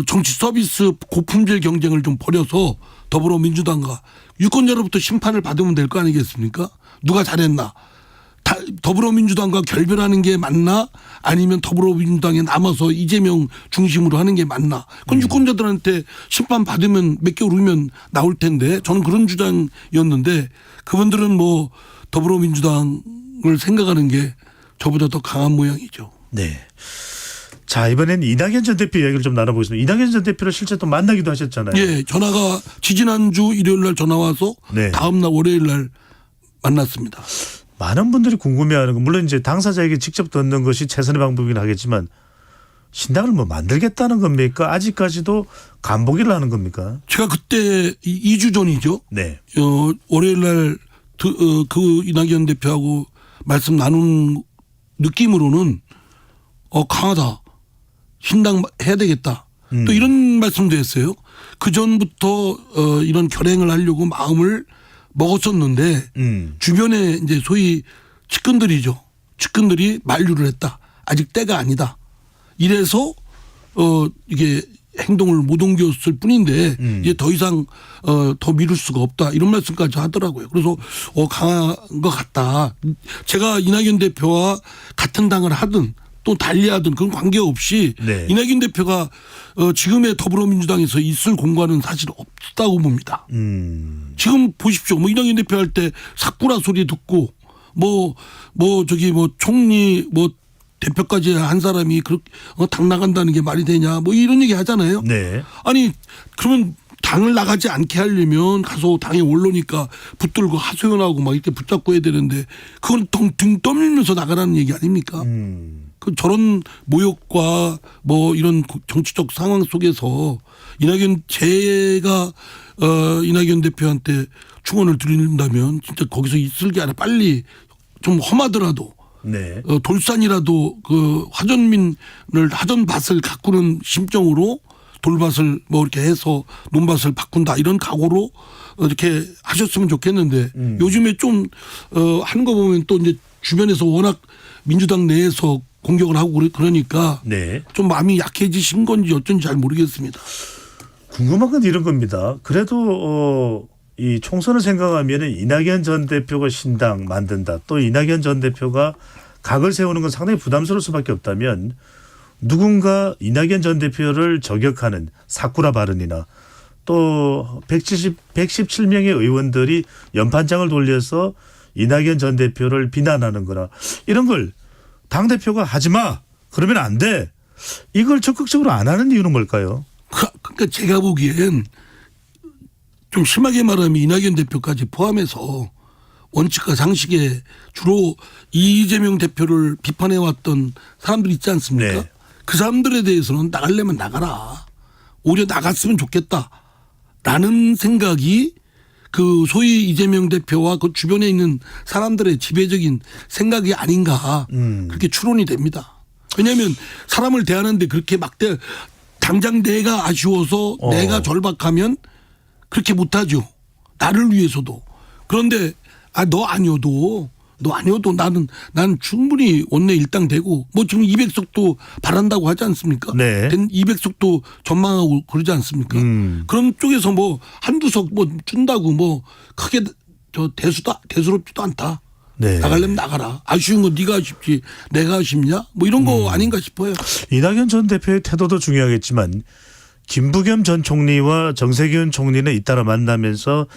정치 서비스 고품질 경쟁을 좀 벌여서 더불어민주당과 유권자로부터 심판을 받으면 될 거 아니겠습니까? 누가 잘했나? 더불어민주당과 결별하는 게 맞나? 아니면 더불어민주당에 남아서 이재명 중심으로 하는 게 맞나? 그건 유권자들한테 심판 받으면 몇 개월 후면 나올 텐데 저는 그런 주장이었는데 그분들은 뭐 더불어민주당을 생각하는 게 저보다 더 강한 모양이죠. 네. 자, 이번엔 이낙연 전 대표 이야기를 좀 나눠보겠습니다. 이낙연 전 대표를 실제 또 만나기도 하셨잖아요. 예, 전화가 지지난주 일요일 날 전화 와서 네. 다음 날 월요일 날 만났습니다. 많은 분들이 궁금해하는 건 물론 이제 당사자에게 직접 듣는 것이 최선의 방법이긴 하겠지만 신당을 뭐 만들겠다는 겁니까? 아직까지도 간보기를 하는 겁니까? 제가 그때 2주 전이죠. 네. 월요일 날 그 이낙연 대표하고 말씀 나눈 느낌으로는 강하다. 신당 해야 되겠다. 또 이런 말씀도 했어요. 그 전부터 이런 결행을 하려고 마음을 먹었었는데 주변에 이제 소위 측근들이 만류를 했다. 아직 때가 아니다. 이래서 이게 행동을 못 옮겼을 뿐인데 이제 더 이상 더 미룰 수가 없다. 이런 말씀까지 하더라고요. 그래서 강한 것 같다. 제가 이낙연 대표와 같은 당을 하든 또 달리하든 그런 관계없이 네. 이낙연 대표가 지금의 더불어민주당에서 있을 공간은 사실 없다고 봅니다. 지금 보십시오. 뭐 이낙연 대표 할 때 사쿠라 소리 듣고 총리 대표까지 한 사람이 당 나간다는 게 말이 되냐 뭐 이런 얘기 하잖아요. 네. 아니 그러면 당을 나가지 않게 하려면 가서 당에 올라오니까 붙들고 하소연하고 막 이렇게 붙잡고 해야 되는데 그건 등 떠밀면서 나가라는 얘기 아닙니까? 저런 모욕과 뭐 이런 정치적 상황 속에서 제가 이낙연 대표한테 충원을 드린다면 진짜 거기서 있을 게 아니라 빨리 좀 험하더라도 네. 돌산이라도 그 하전밭을 가꾸는 심정으로 돌밭을 뭐 이렇게 해서 논밭을 바꾼다 이런 각오로 이렇게 하셨으면 좋겠는데 요즘에 좀 하는 거 보면 또 이제 주변에서 워낙 민주당 내에서 공격을 하고 그러니까 네. 좀 마음이 약해지신 건지 어쩐지 잘 모르겠습니다. 궁금한 건 이런 겁니다. 그래도 이 총선을 생각하면 이낙연 전 대표가 신당 만든다. 또 이낙연 전 대표가 각을 세우는 건 상당히 부담스러울 수밖에 없다면 누군가 이낙연 전 대표를 저격하는 사쿠라 발언이나 또 117명의 의원들이 연판장을 돌려서 이낙연 전 대표를 비난하는 거나 이런 걸 당대표가 하지 마. 그러면 안 돼. 이걸 적극적으로 안 하는 이유는 뭘까요? 그러니까 제가 보기엔 좀 심하게 말하면 이낙연 대표까지 포함해서 원칙과 상식에 주로 이재명 대표를 비판해왔던 사람들 있지 않습니까? 네. 그 사람들에 대해서는 나가려면 나가라. 오히려 나갔으면 좋겠다. 라는 생각이 그 소위 이재명 대표와 그 주변에 있는 사람들의 지배적인 생각이 아닌가 그렇게 추론이 됩니다. 왜냐하면 사람을 대하는데 그렇게 막대 당장 내가 아쉬워서 내가 절박하면 그렇게 못하죠. 나를 위해서도. 그런데 너 아니어도 나는 충분히 원내 일당 되고 뭐 지금 200석도 바란다고 하지 않습니까? 네. 200석도 전망하고 그러지 않습니까? 그런 쪽에서 뭐 한두 석 뭐 준다고 뭐 크게 대수롭지도 않다. 네. 나가려면 나가라. 아쉬운 건 네가 아쉽지 내가 아쉽냐? 뭐 이런 거 아닌가 싶어요. 이낙연 전 대표의 태도도 중요하겠지만 김부겸 전 총리와 정세균 총리는 잇따라 만나면서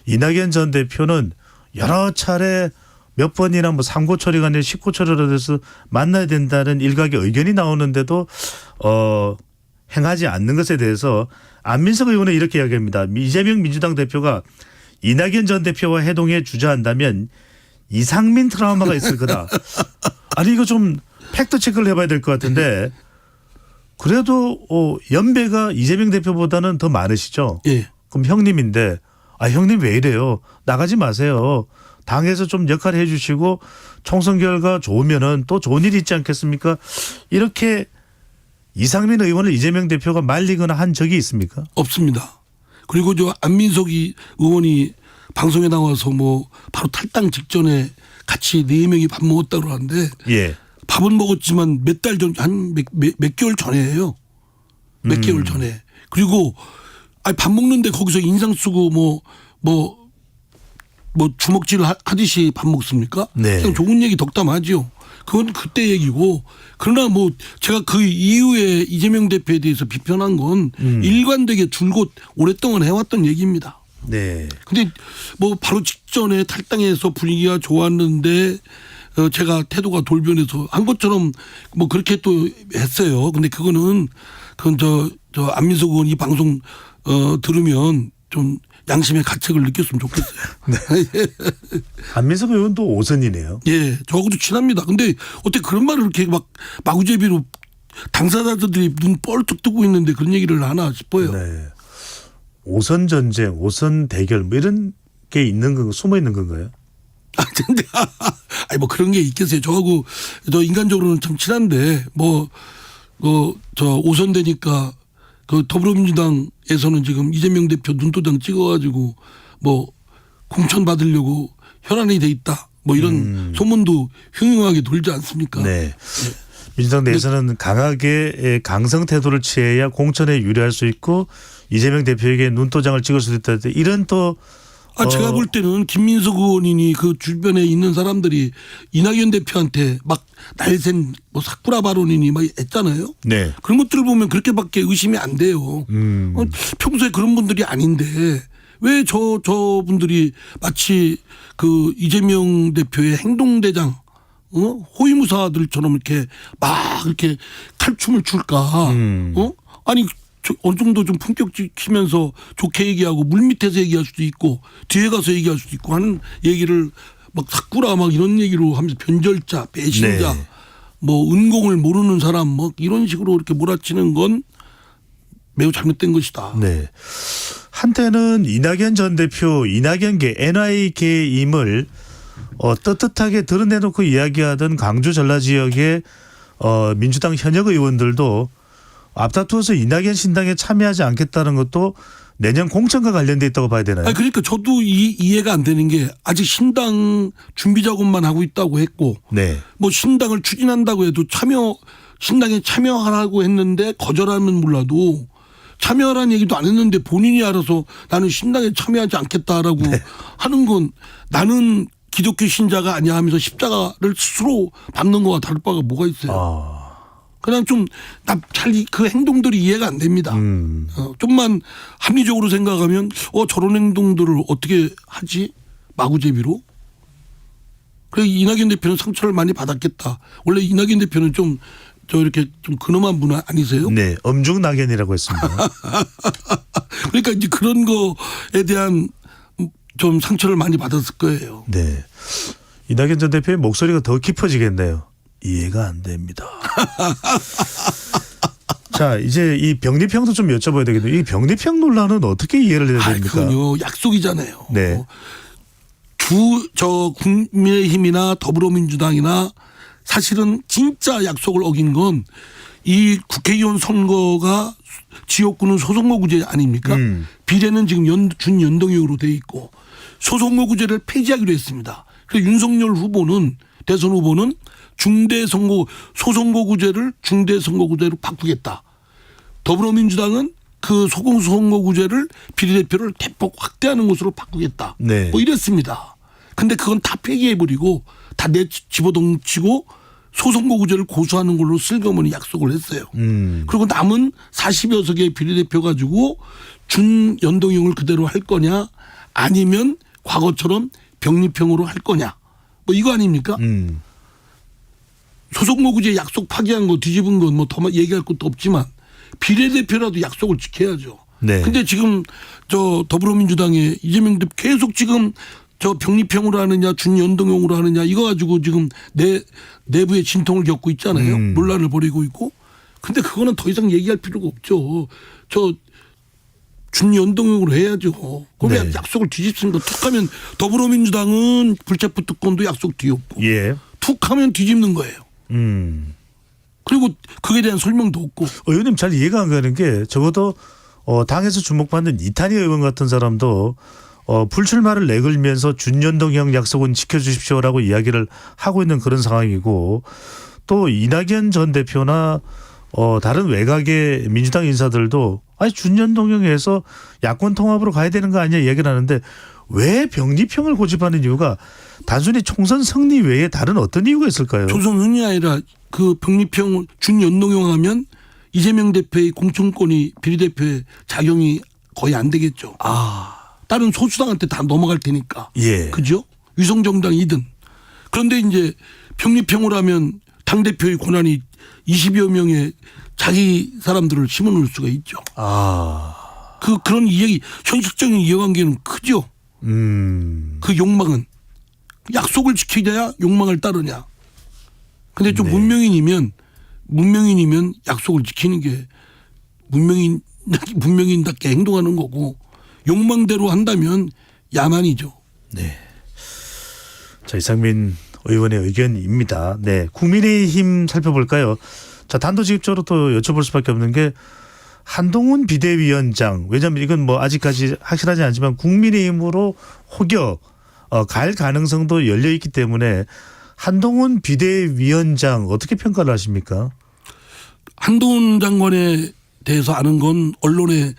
이낙연 전 대표는 여러 차례 몇 번이나 뭐 3고 처리가 아니라 10고 처리로 돼서 만나야 된다는 일각의 의견이 나오는데도 행하지 않는 것에 대해서 안민석 의원은 이렇게 이야기합니다. 이재명 민주당 대표가 이낙연 전 대표와 회동에 주저한다면 이상민 트라우마가 있을 거다. 아니 이거 좀 팩트 체크를 해봐야 될 것 같은데 그래도 연배가 이재명 대표보다는 더 많으시죠? 예. 그럼 형님인데 형님 왜 이래요? 나가지 마세요. 당에서 좀 역할을 해 주시고 총선 결과 좋으면은 또 좋은 일이 있지 않겠습니까? 이렇게 이상민 의원을 이재명 대표가 말리거나 한 적이 있습니까? 없습니다. 그리고 저 안민석 의원이 방송에 나와서 뭐 바로 탈당 직전에 같이 4명이 밥 먹었다고 하는데 예. 밥은 먹었지만 몇 달 전, 몇 개월 전에예요. 몇 개월 전에. 그리고 밥 먹는데 거기서 인상 쓰고 뭐 주먹질 하듯이 밥 먹습니까? 네. 그냥 좋은 얘기 덕담하죠. 그건 그때 얘기고 그러나 뭐 제가 그 이후에 이재명 대표에 대해서 비판한 건 일관되게 줄곧 오랫동안 해왔던 얘기입니다. 네. 근데 뭐 바로 직전에 탈당해서 분위기가 좋았는데 제가 태도가 돌변해서 한 것처럼 뭐 그렇게 또 했어요. 근데 그건 저 안민석 의원 이 방송 들으면 좀 양심의 가책을 느꼈으면 좋겠어요. 네. 안민석 의원도 오선이네요. 예, 저하고도 친합니다. 근데 어떻게 그런 말을 이렇게 막 마구제비로 당사자들이 눈 뻘떡 뜨고 있는데 그런 얘기를 하나 싶어요. 네. 오선 전쟁, 오선 대결 뭐 이런 게 있는 건가, 숨어 있는 건가요? 근데 뭐 그런 게 있겠어요. 저하고 저 인간적으로는 참 친한데 저 오선 되니까 그 더불어민주당에서는 지금 이재명 대표 눈도장 찍어가지고 뭐 공천 받으려고 혈안이 돼 있다. 뭐 이런 소문도 흉흉하게 돌지 않습니까? 네. 민주당 내에서는 강하게 강성 태도를 취해야 공천에 유리할 수 있고 이재명 대표에게 눈도장을 찍을 수 있다. 이런 또 제가 볼 때는 김민석 의원이니 그 주변에 있는 사람들이 이낙연 대표한테 막 날쌘 뭐 사쿠라 발언이니 막 했잖아요. 네. 그런 것들을 보면 그렇게밖에 의심이 안 돼요. 평소에 그런 분들이 아닌데 왜 저분들이 마치 그 이재명 대표의 행동대장 호위무사들처럼 이렇게 막 이렇게 탈춤을 출까? 아니 어느 정도 좀 품격 지키면서 좋게 얘기하고 물밑에서 얘기할 수도 있고 뒤에 가서 얘기할 수도 있고 하는 얘기를 막 사쿠라 막 이런 얘기로 하면서 변절자, 배신자, 네. 뭐 은공을 모르는 사람 뭐 이런 식으로 이렇게 몰아치는 건 매우 잘못된 것이다. 네. 한때는 이낙연 전 대표 이낙연계 NI계임을 떳떳하게 드러내놓고 이야기하던 광주 전라 지역의 민주당 현역 의원들도 앞다투어서 이낙연 신당에 참여하지 않겠다는 것도 내년 공천과 관련돼 있다고 봐야 되나요? 아니, 그러니까 저도 이해가 안 되는 게 아직 신당 준비 작업만 하고 있다고 했고 네. 뭐 신당을 추진한다고 해도 신당에 참여하라고 했는데 거절하면 몰라도 참여하라는 얘기도 안 했는데 본인이 알아서 나는 신당에 참여하지 않겠다라고 하는 건 나는 기독교 신자가 아니야 하면서 십자가를 스스로 밟는 거와 다를 바가 뭐가 있어요. 그냥 좀 잘 그 행동들이 이해가 안 됩니다. 좀만 합리적으로 생각하면 저런 행동들을 어떻게 하지? 마구제비로? 그래 이낙연 대표는 상처를 많이 받았겠다. 원래 이낙연 대표는 좀 이렇게 좀 근엄한 분 아니세요? 네, 엄중낙연이라고 했습니다. 그러니까 이제 그런 거에 대한 좀 상처를 많이 받았을 거예요. 네, 이낙연 전 대표의 목소리가 더 깊어지겠네요. 이해가 안 됩니다. 자, 이제 이 병리평도 좀 여쭤봐야 되겠네요. 이 병리평 논란은 어떻게 이해를 해야 됩니까? 그건요, 약속이잖아요. 네. 국민의힘이나 더불어민주당이나 사실은 진짜 약속을 어긴 건 이 국회의원 선거가 지역구는 소선거구제 아닙니까? 비례는 지금 준연동형으로 돼 있고 소선거구제를 폐지하기로 했습니다. 그래서 윤석열 후보는 대선 후보는 소선거구제를 중대선거구제로 바꾸겠다. 더불어민주당은 그 소선거구제를 비례대표를 대폭 확대하는 것으로 바꾸겠다. 네. 뭐 이랬습니다. 근데 그건 다 폐기해버리고 다 집어던치고 소선거구제를 고수하는 걸로 슬그머니 약속을 했어요. 그리고 남은 40여 석의 비례대표 가지고 준연동형을 그대로 할 거냐 아니면 과거처럼 병리평으로 할 거냐 뭐 이거 아닙니까? 소선거구제 약속 파기한 거 뒤집은 건 뭐 더 얘기할 것도 없지만 비례대표라도 약속을 지켜야죠. 네. 근데 지금 더불어민주당의 이재명 대표 계속 지금 병리평으로 하느냐 준연동형으로 하느냐 이거 가지고 지금 내부의 진통을 겪고 있잖아요. 논란을 벌이고 있고. 근데 그거는 더 이상 얘기할 필요가 없죠. 준연동형으로 해야죠. 그럼 왜 약속을 뒤집습니까? 툭하면 더불어민주당은 불체포 특권도 약속 뒤엎고 툭하면 뒤집는 거예요. 그리고 그에 대한 설명도 없고. 의원님 잘 이해가 안 가는 게 적어도 당에서 주목받는 이탄희 의원 같은 사람도 불출마를 내걸면서 준연동형 약속은 지켜주십시오라고 이야기를 하고 있는 그런 상황이고 또 이낙연 전 대표나 다른 외곽의 민주당 인사들도 아니 준연동형에서 야권 통합으로 가야 되는 거 아니냐 이야기를 하는데 왜 병리평을 고집하는 이유가 단순히 총선 승리 외에 다른 어떤 이유가 있을까요? 총선 승리 아니라 그 병리평 준연동형 하면 이재명 대표의 공천권이 비례대표의 작용이 거의 안 되겠죠. 다른 소수당한테 다 넘어갈 테니까. 그죠? 위성정당이든. 그런데 이제 병리평을 하면 당대표의 권한이 20여 명의 자기 사람들을 심어놓을 수가 있죠. 그런 현실적인 이해관계는 크죠. 그 욕망은. 약속을 지키냐 욕망을 따르냐. 근데 좀 문명인이면 약속을 지키는 게 문명인답게 행동하는 거고 욕망대로 한다면 야만이죠. 네. 자, 이상민 의원의 의견입니다. 네. 국민의힘 살펴볼까요? 자, 단도직입적으로 또 여쭤볼 수밖에 없는 게 한동훈 비대위원장. 왜냐하면 이건 뭐 아직까지 확실하지 않지만 국민의힘으로 갈 가능성도 열려 있기 때문에 한동훈 비대위원장 어떻게 평가를 하십니까? 한동훈 장관에 대해서 아는 건 언론에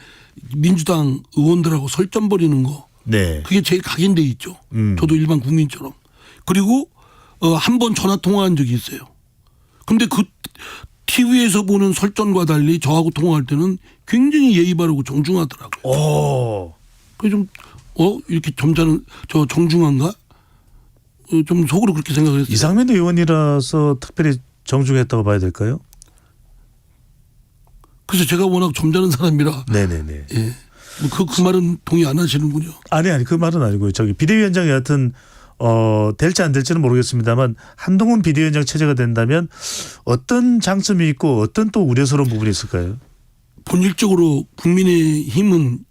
민주당 의원들하고 설전 벌이는 거. 네. 그게 제일 각인돼 있죠. 저도 일반 국민처럼. 그리고 한 번 전화 통화한 적이 있어요. 근데 그 TV에서 보는 설전과 달리 저하고 통화할 때는 굉장히 예의 바르고 정중하더라고요. 그게 좀 이렇게 정중한가? 좀 속으로 그렇게 생각을 했어요. 이상민 의원이라서 특별히 정중했다고 봐야 될까요? 그래서 제가 워낙 점잖은 사람이라. 네네네. 예. 그 말은 동의 안 하시는군요. 아니 그 말은 아니고요. 비대위원장이 여하튼 될지 안 될지는 모르겠습니다만 한동훈 비대위원장 체제가 된다면 어떤 장점이 있고 어떤 또 우려스러운 부분이 있을까요? 본질적으로 국민의힘은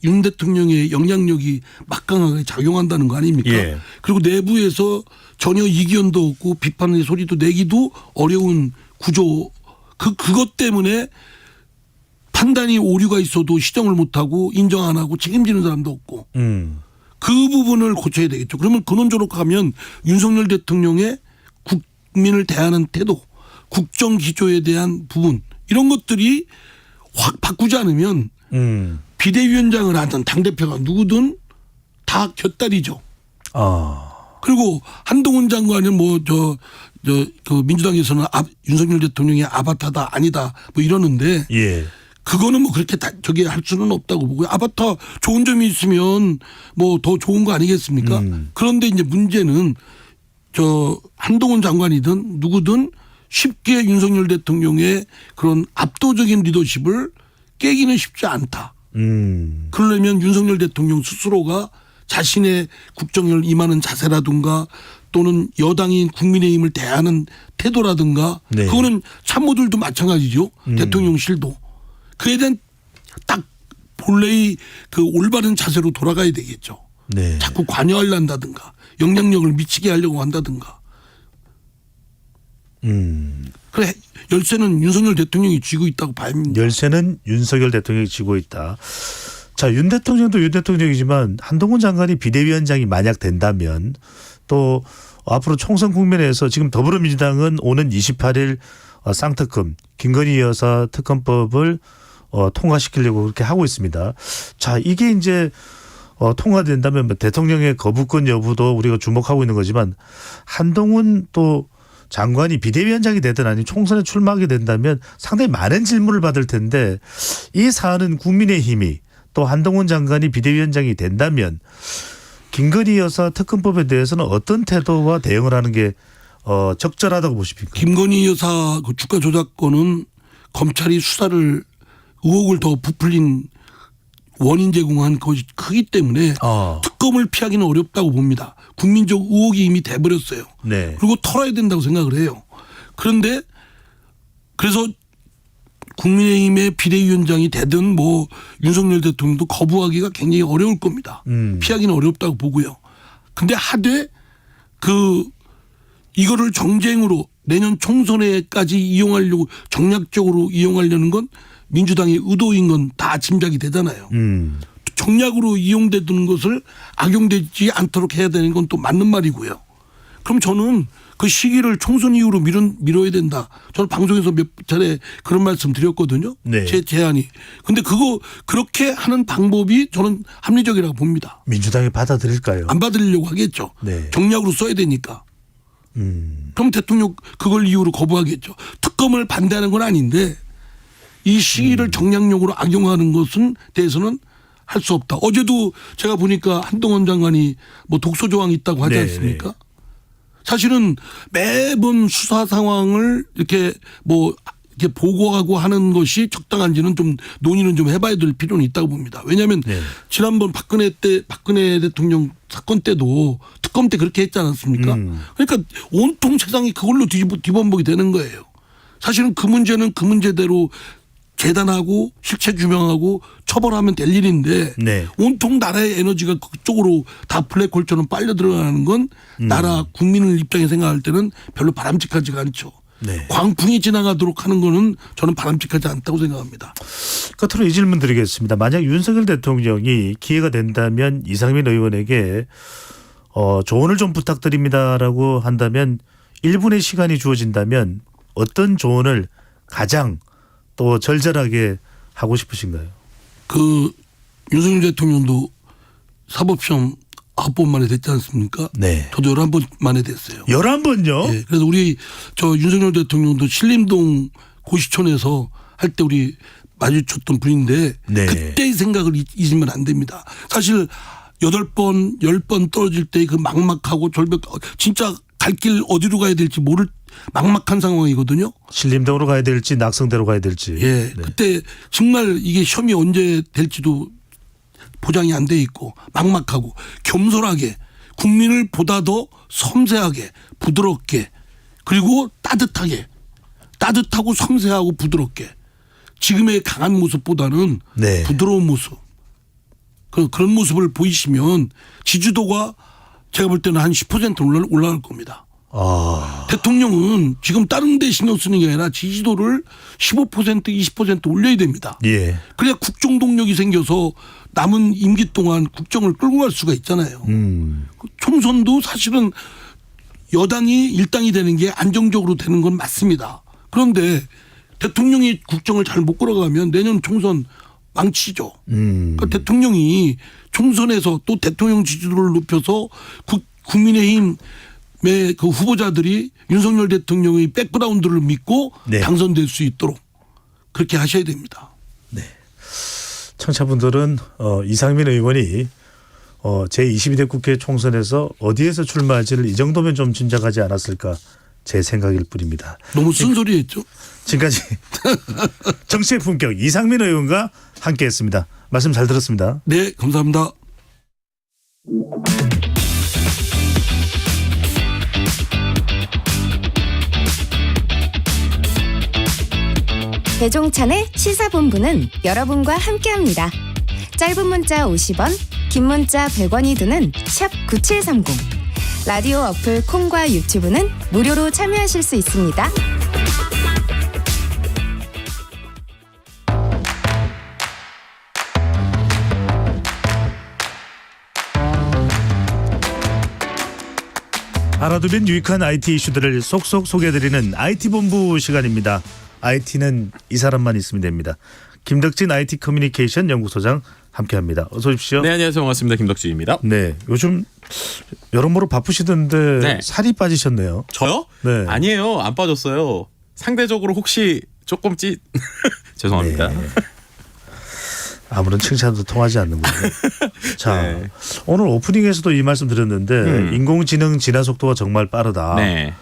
윤 대통령의 영향력이 막강하게 작용한다는 거 아닙니까? 그리고 내부에서 전혀 이견도 없고 비판의 소리도 내기도 어려운 구조. 그것 때문에 판단이 오류가 있어도 시정을 못하고 인정 안 하고 책임지는 사람도 없고 그 부분을 고쳐야 되겠죠. 그러면 근원적으로 가면 윤석열 대통령의 국민을 대하는 태도, 국정 기조에 대한 부분 이런 것들이 확 바꾸지 않으면 비대위원장을 하든 당대표가 누구든 다 곁다리죠. 그리고 한동훈 장관은 그 민주당에서는 윤석열 대통령의 아바타다 아니다 뭐 이러는데 그거는 뭐 그렇게 저기 할 수는 없다고 보고요. 아바타 좋은 점이 있으면 뭐 더 좋은 거 아니겠습니까? 그런데 이제 문제는 한동훈 장관이든 누구든 쉽게 윤석열 대통령의 그런 압도적인 리더십을 깨기는 쉽지 않다. 그러려면 윤석열 대통령 스스로가 자신의 국정을 임하는 자세라든가 또는 여당인 국민의힘을 대하는 태도라든가 그거는 참모들도 마찬가지죠. 대통령실도. 그에 대한 딱 본래의 그 올바른 자세로 돌아가야 되겠죠. 자꾸 관여하려 한다든가 영향력을 미치게 하려고 한다든가. 그래 열쇠는 윤석열 대통령이 쥐고 있다고 봐야 합니다. 열쇠는 윤석열 대통령이 쥐고 있다. 자, 윤 대통령도 윤 대통령이지만 한동훈 장관이 비대위원장이 만약 된다면 또 앞으로 총선 국면에서 지금 더불어민주당은 오는 28일 쌍특검 김건희 여사 특검법을 통과시키려고 그렇게 하고 있습니다. 자, 이게 이제 통과된다면 대통령의 거부권 여부도 우리가 주목하고 있는 거지만 한동훈 또 장관이 비대위원장이 되든 아니면 총선에 출마하게 된다면 상당히 많은 질문을 받을 텐데 이 사안은 국민의힘이 또 한동훈 장관이 비대위원장이 된다면 김건희 여사 특검법에 대해서는 어떤 태도와 대응을 하는 게 적절하다고 보십니까? 김건희 여사 그 주가 조작권은 검찰이 수사를 의혹을 더 부풀린 원인 제공한 것이 크기 때문에 특검을 피하기는 어렵다고 봅니다. 국민적 의혹이 이미 돼버렸어요. 그리고 털어야 된다고 생각을 해요. 그런데 그래서 국민의힘의 비대위원장이 되든 뭐 윤석열 대통령도 거부하기가 굉장히 어려울 겁니다. 피하기는 어렵다고 보고요. 근데 하되 이거를 정쟁으로 내년 총선에까지 이용하려고 정략적으로 이용하려는 건 민주당의 의도인 건 다 짐작이 되잖아요. 정략으로 이용되는 것을 악용되지 않도록 해야 되는 건 또 맞는 말이고요. 그럼 저는 그 시기를 총선 이후로 미뤄야 된다. 저는 방송에서 몇 차례 그런 말씀 드렸거든요. 제 제안이. 근데 그렇게 하는 방법이 저는 합리적이라고 봅니다. 민주당이 받아들일까요? 안 받으려고 하겠죠. 정략으로 써야 되니까. 그럼 대통령 그걸 이유로 거부하겠죠. 특검을 반대하는 건 아닌데 이 시기를 정략용으로 악용하는 것은 대해서는 할 수 없다. 어제도 제가 보니까 한동훈 장관이 뭐 독소 조항이 있다고 하지 않습니까? 사실은 매번 수사 상황을 이렇게 보고하고 하는 것이 적당한지는 좀 논의는 좀 해봐야 될 필요는 있다고 봅니다. 왜냐하면 지난번 박근혜 대통령 사건 때도 특검 때 그렇게 했지 않았습니까? 그러니까 온통 세상이 그걸로 뒤범벅이 되는 거예요. 사실은 그 문제는 그 문제대로 재단하고 실체 규명하고 처벌하면 될 일인데 온통 나라의 에너지가 그쪽으로 다 블랙홀처럼 빨려 들어가는 건 나라 국민을 입장에 생각할 때는 별로 바람직하지가 않죠. 광풍이 지나가도록 하는 거는 저는 바람직하지 않다고 생각합니다. 끝으로 이 질문 드리겠습니다. 만약 윤석열 대통령이 기회가 된다면 이상민 의원에게 조언을 좀 부탁드립니다라고 한다면 1분의 시간이 주어진다면 어떤 조언을 가장 또 절절하게 하고 싶으신가요? 윤석열 대통령도 사법시험 9번 만에 됐지 않습니까? 저도 11번 만에 됐어요. 11번요? 그래서 윤석열 대통령도 신림동 고시촌에서 할 때 우리 마주쳤던 분인데 그때의 생각을 잊으면 안 됩니다. 사실 8번, 10번 떨어질 때 그 막막하고 절벽 진짜 갈 길 어디로 가야 될지 모를 막막한 상황이거든요. 신림동으로 가야 될지 낙성대로 가야 될지. 그때 정말 이게 시험이 언제 될지도 보장이 안 돼 있고 막막하고 겸손하게 국민을 보다 더 섬세하게 부드럽게 그리고 따뜻하고 섬세하고 부드럽게 지금의 강한 모습보다는 부드러운 모습 그런 모습을 보이시면 지지도가 제가 볼 때는 한 10% 올라갈 겁니다. 대통령은 지금 다른 데 신경 쓰는 게 아니라 지지도를 15% 20% 올려야 됩니다. 예. 그래야 국정 동력이 생겨서 남은 임기 동안 국정을 끌고 갈 수가 있잖아요. 총선도 사실은 여당이 일당이 되는 게 안정적으로 되는 건 맞습니다. 그런데 대통령이 국정을 잘 못 끌어가면 내년 총선 망치죠. 그러니까 대통령이 총선에서 또 대통령 지지도를 높여서 국민의힘의 그 후보자들이 윤석열 대통령의 백그라운드를 믿고 네. 당선될 수 있도록 그렇게 하셔야 됩니다. 네. 청취자분들은 이상민 의원이 제22대 국회 총선에서 어디에서 출마할지를 이 정도면 좀 짐작하지 않았을까 제 생각일 뿐입니다. 너무 쓴소리했죠. 지금까지 정치의 품격 이상민 의원과 함께했습니다. 말씀 잘 들었습니다. 네, 감사합니다. 배종찬의 시사본부는 여러분과 함께합니다. 짧은 문자 50원, 긴 문자 100원이 드는 샵 9730. 라디오 어플 콩과 유튜브는 무료로 참여하실 수 있습니다. 알아두면 유익한 IT 이슈들을 쏙쏙 소개해드리는 IT본부 시간입니다. IT는 이 사람만 있으면 됩니다. 김덕진 IT 커뮤니케이션 연구소장 함께합니다. 어서 오십시오. 네, 안녕하세요. 반갑습니다. 김덕진입니다. 네, 요즘 여러모로 바쁘시던데 네. 살이 빠지셨네요. 저요? 네. 아니에요. 안 빠졌어요. 상대적으로 혹시 조금 죄송합니다. 네. 아무런 칭찬도 통하지 않는군요. 자, 네. 오늘 오프닝에서도 이 말씀 드렸는데 인공지능 진화 속도가 정말 빠르다. 네.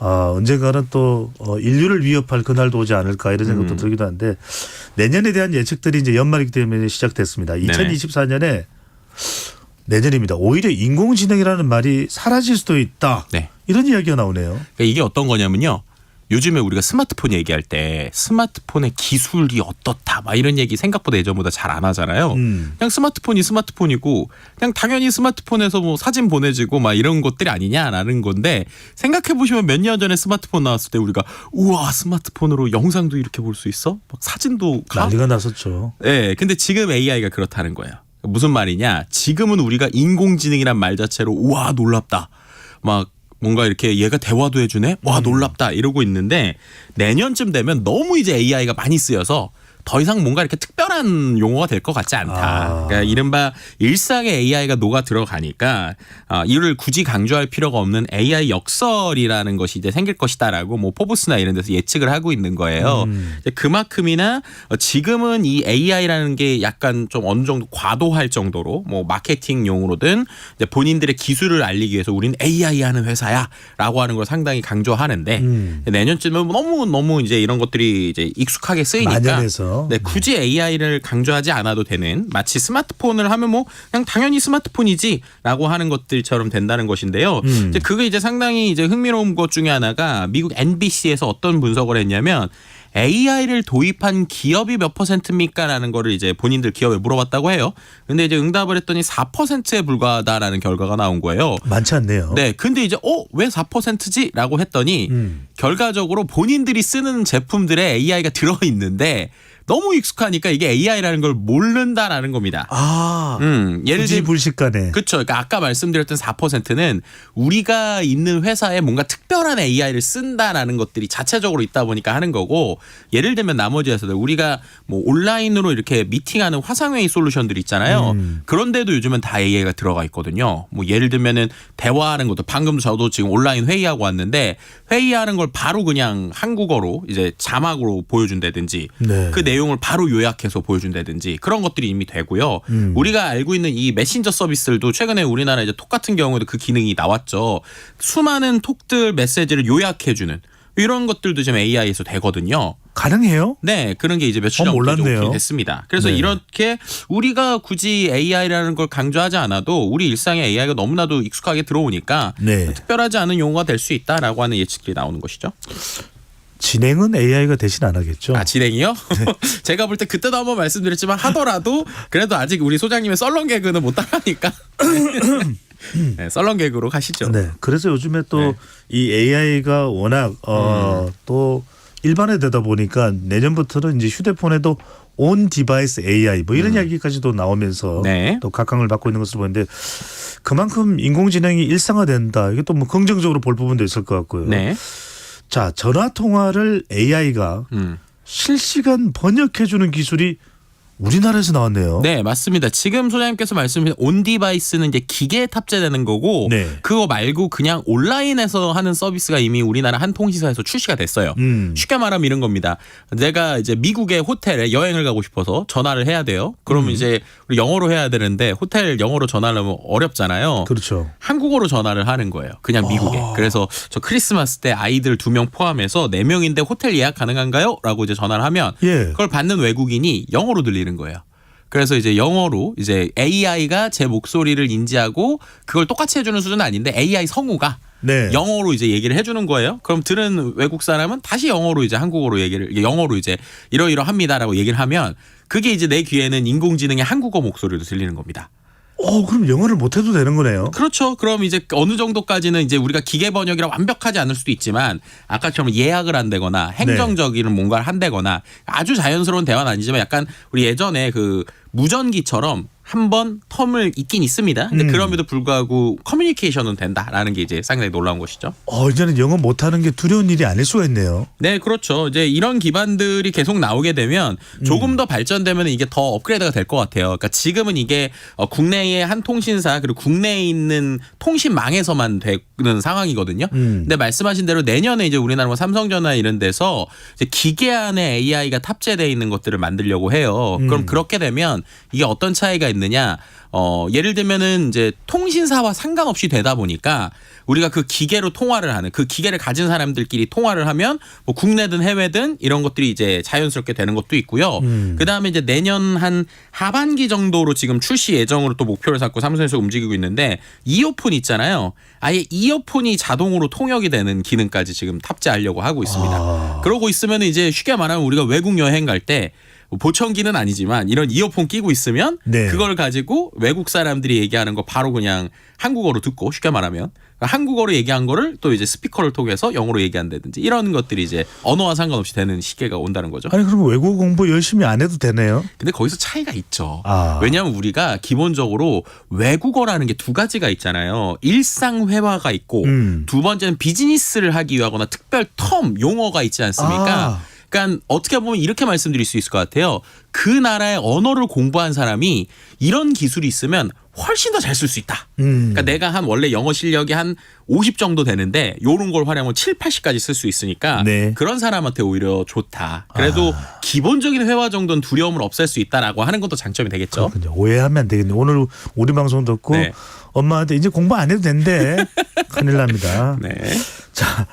언젠가는 또 인류를 위협할 그날도 오지 않을까 이런 생각도 들기도 하는데 내년에 대한 예측들이 이제 연말이기 때문에 시작됐습니다. 2024년에 내년입니다. 오히려 인공지능이라는 말이 사라질 수도 있다. 네. 이런 이야기가 나오네요. 그러니까 이게 어떤 거냐면요. 요즘에 우리가 스마트폰 얘기할 때 스마트폰의 기술이 어떻다 막 이런 얘기 생각보다 예전보다 잘 안 하잖아요. 그냥 스마트폰이 스마트폰이고 그냥 당연히 스마트폰에서 뭐 사진 보내지고 막 이런 것들이 아니냐라는 건데 생각해 보시면 몇 년 전에 스마트폰 나왔을 때 우리가 우와 스마트폰으로 영상도 이렇게 볼 수 있어? 막 사진도 가? 난리가 났었죠. 네, 근데 지금 AI가 그렇다는 거예요. 무슨 말이냐? 지금은 우리가 인공지능이란 말 자체로 우와 놀랍다. 막 뭔가 이렇게 얘가 대화도 해주네? 와 놀랍다 이러고 있는데 내년쯤 되면 너무 이제 AI가 많이 쓰여서 더 이상 뭔가 이렇게 특별한 용어가 될 것 같지 않다. 그러니까 이른바 일상의 AI가 녹아 들어가니까 이를 굳이 강조할 필요가 없는 AI 역설이라는 것이 이제 생길 것이다라고 뭐 포브스나 이런 데서 예측을 하고 있는 거예요. 그만큼이나 지금은 이 AI라는 게 약간 좀 어느 정도 과도할 정도로 뭐 마케팅용으로든 이제 본인들의 기술을 알리기 위해서 우린 AI 하는 회사야라고 하는 걸 상당히 강조하는데 내년쯤은 너무 이제 이런 것들이 이제 익숙하게 쓰이니까. 만연해서. 네, 굳이 AI를 강조하지 않아도 되는 마치 스마트폰을 하면 뭐 그냥 당연히 스마트폰이지라고 하는 것들처럼 된다는 것인데요. 이제 그게 이제 상당히 이제 흥미로운 것 중에 하나가 미국 NBC에서 어떤 분석을 했냐면 AI를 도입한 기업이 몇 %입니까라는 거를 이제 본인들 기업에 물어봤다고 해요. 근데 이제 응답을 했더니 4%에 불과하다라는 결과가 나온 거예요. 많지 않네요. 네, 근데 이제 왜 4%지라고 했더니 결과적으로 본인들이 쓰는 제품들에 AI가 들어 있는데 너무 익숙하니까 이게 AI라는 걸 모른다라는 겁니다. 예를 들면 불식간에. 그렇죠. 그러니까 아까 말씀드렸던 4%는 우리가 있는 회사에 뭔가 특별한 AI를 쓴다라는 것들이 자체적으로 있다 보니까 하는 거고 예를 들면 나머지 회사들 우리가 뭐 온라인으로 이렇게 미팅하는 화상회의 솔루션들이 있잖아요. 그런데도 요즘은 다 AI가 들어가 있거든요. 뭐 예를 들면은 대화하는 것도 방금 저도 지금 온라인 회의하고 왔는데 회의하는 걸 바로 그냥 한국어로 이제 자막으로 보여준다든지 네. 그 내용을 바로 요약해서 보여준다든지 그런 것들이 이미 되고요. 우리가 알고 있는 이 메신저 서비스들도 최근에 우리나라 이제 톡 같은 경우에도 그 기능이 나왔죠. 수많은 톡들 메시지를 요약해주는 이런 것들도 지금 AI에서 되거든요. 가능해요? 네, 그런 게 이제 며칠 전부터 몰랐네요. 오픈이 됐습니다. 그래서 네. 이렇게 우리가 굳이 AI라는 걸 강조하지 않아도 우리 일상에 AI가 너무나도 익숙하게 들어오니까 네. 특별하지 않은 용어가 될 수 있다라고 하는 예측이 나오는 것이죠. 진행은 AI가 대신 안 하겠죠. 진행이요? 제가 볼 때 그때도 한번 말씀드렸지만 하더라도 그래도 아직 우리 소장님의 썰렁 개그는 못 따라하니까. 네, 썰렁 개그로 가시죠. 네. 그래서 요즘에 또 이 네. AI가 워낙 또 일반화되다 보니까 내년부터는 이제 휴대폰에도 온 디바이스 AI 뭐 이런 이야기까지도 나오면서 네. 또 각광을 받고 있는 것으로 보이는데 그만큼 인공지능이 일상화된다. 이게 또 뭐 긍정적으로 볼 부분도 있을 것 같고요. 네. 자, 전화 통화를 AI가 실시간 번역해주는 기술이 우리나라에서 나왔네요. 네, 맞습니다. 지금 소장님께서 말씀하신 온 디바이스는 이제 기계에 탑재되는 거고 네. 그거 말고 그냥 온라인에서 하는 서비스가 이미 우리나라 한 통신사에서 출시가 됐어요. 쉽게 말하면 이런 겁니다. 내가 이제 미국의 호텔에 여행을 가고 싶어서 전화를 해야 돼요. 그러면 이제 우리 영어로 해야 되는데 호텔 영어로 전화를 하면 어렵잖아요. 그렇죠. 한국어로 전화를 하는 거예요. 그냥 미국에. 그래서 저 크리스마스 때 아이들 2명 포함해서 4명인데 호텔 예약 가능한가요? 라고 이제 전화를 하면 그걸 받는 외국인이 영어로 들리는 거예요. 그래서 이제 영어로 이제 AI가 제 목소리를 인지하고 그걸 똑같이 해주는 수준은 아닌데 AI 성우가 영어로 이제 얘기를 해주는 거예요. 그럼 들은 외국 사람은 다시 영어로 이제 한국어로 영어로 이제 이러이러합니다라고 얘기를 하면 그게 이제 내 귀에는 인공지능의 한국어 목소리로 들리는 겁니다. 그럼 영어를 못해도 되는 거네요. 그렇죠. 그럼 이제 어느 정도까지는 이제 우리가 기계 번역이라 완벽하지 않을 수도 있지만 아까처럼 예약을 한다거나 행정적인 뭔가를 한다거나 아주 자연스러운 대화는 아니지만 약간 우리 예전에 그 무전기처럼 한번 텀을 있긴 있습니다. 근데 그럼에도 불구하고 커뮤니케이션은 된다라는 게 이제 상당히 놀라운 것이죠. 이제는 영어 못하는 게 두려운 일이 아닐 수가 있네요. 네, 그렇죠. 이제 이런 기반들이 계속 나오게 되면 조금 더 발전되면 이게 더 업그레이드가 될 것 같아요. 그러니까 지금은 이게 국내의 한 통신사 그리고 국내에 있는 통신망에서만 되는 상황이거든요. 근데 말씀하신 대로 내년에 이제 우리나라 뭐 삼성전화 이런 데서 이제 기계 안에 AI가 탑재되어 있는 것들을 만들려고 해요. 그럼 그렇게 되면 이게 어떤 차이가 있느냐? 예를 들면은 이제 통신사와 상관없이 되다 보니까 우리가 그 기계로 통화를 하는 그 기계를 가진 사람들끼리 통화를 하면 뭐 국내든 해외든 이런 것들이 이제 자연스럽게 되는 것도 있고요. 그다음에 이제 내년 한 하반기 정도로 지금 출시 예정으로 또 목표를 잡고 삼성에서 움직이고 있는데 이어폰 있잖아요. 아예 이어폰이 자동으로 통역이 되는 기능까지 지금 탑재하려고 하고 있습니다. 그러고 있으면 이제 쉽게 말하면 우리가 외국 여행 갈 때 보청기는 아니지만 이런 이어폰 끼고 있으면 그걸 가지고 외국 사람들이 얘기하는 거 바로 그냥 한국어로 듣고 쉽게 말하면 한국어로 얘기한 거를 또 이제 스피커를 통해서 영어로 얘기한다든지 이런 것들이 이제 언어와 상관없이 되는 시기가 온다는 거죠. 아니 그럼 외국어 공부 열심히 안 해도 되네요. 근데 거기서 차이가 있죠. 왜냐하면 우리가 기본적으로 외국어라는 게 두 가지가 있잖아요. 일상 회화가 있고 두 번째는 비즈니스를 하기 위하거나 특별 텀 용어가 있지 않습니까? 그러니까 어떻게 보면 이렇게 말씀드릴 수 있을 것 같아요. 그 나라의 언어를 공부한 사람이 이런 기술이 있으면 훨씬 더 잘 쓸 수 있다. 그러니까 내가 한 원래 영어 실력이 한 50 정도 되는데 요런 걸 활용하면 7, 80까지 쓸 수 있으니까 그런 사람한테 오히려 좋다. 그래도 기본적인 회화 정도는 두려움을 없앨 수 있다라고 하는 것도 장점이 되겠죠. 그렇군요. 오해하면 안 되겠네요. 오늘 우리 방송 듣고 엄마한테 이제 공부 안 해도 된대. 큰일 납니다. 자.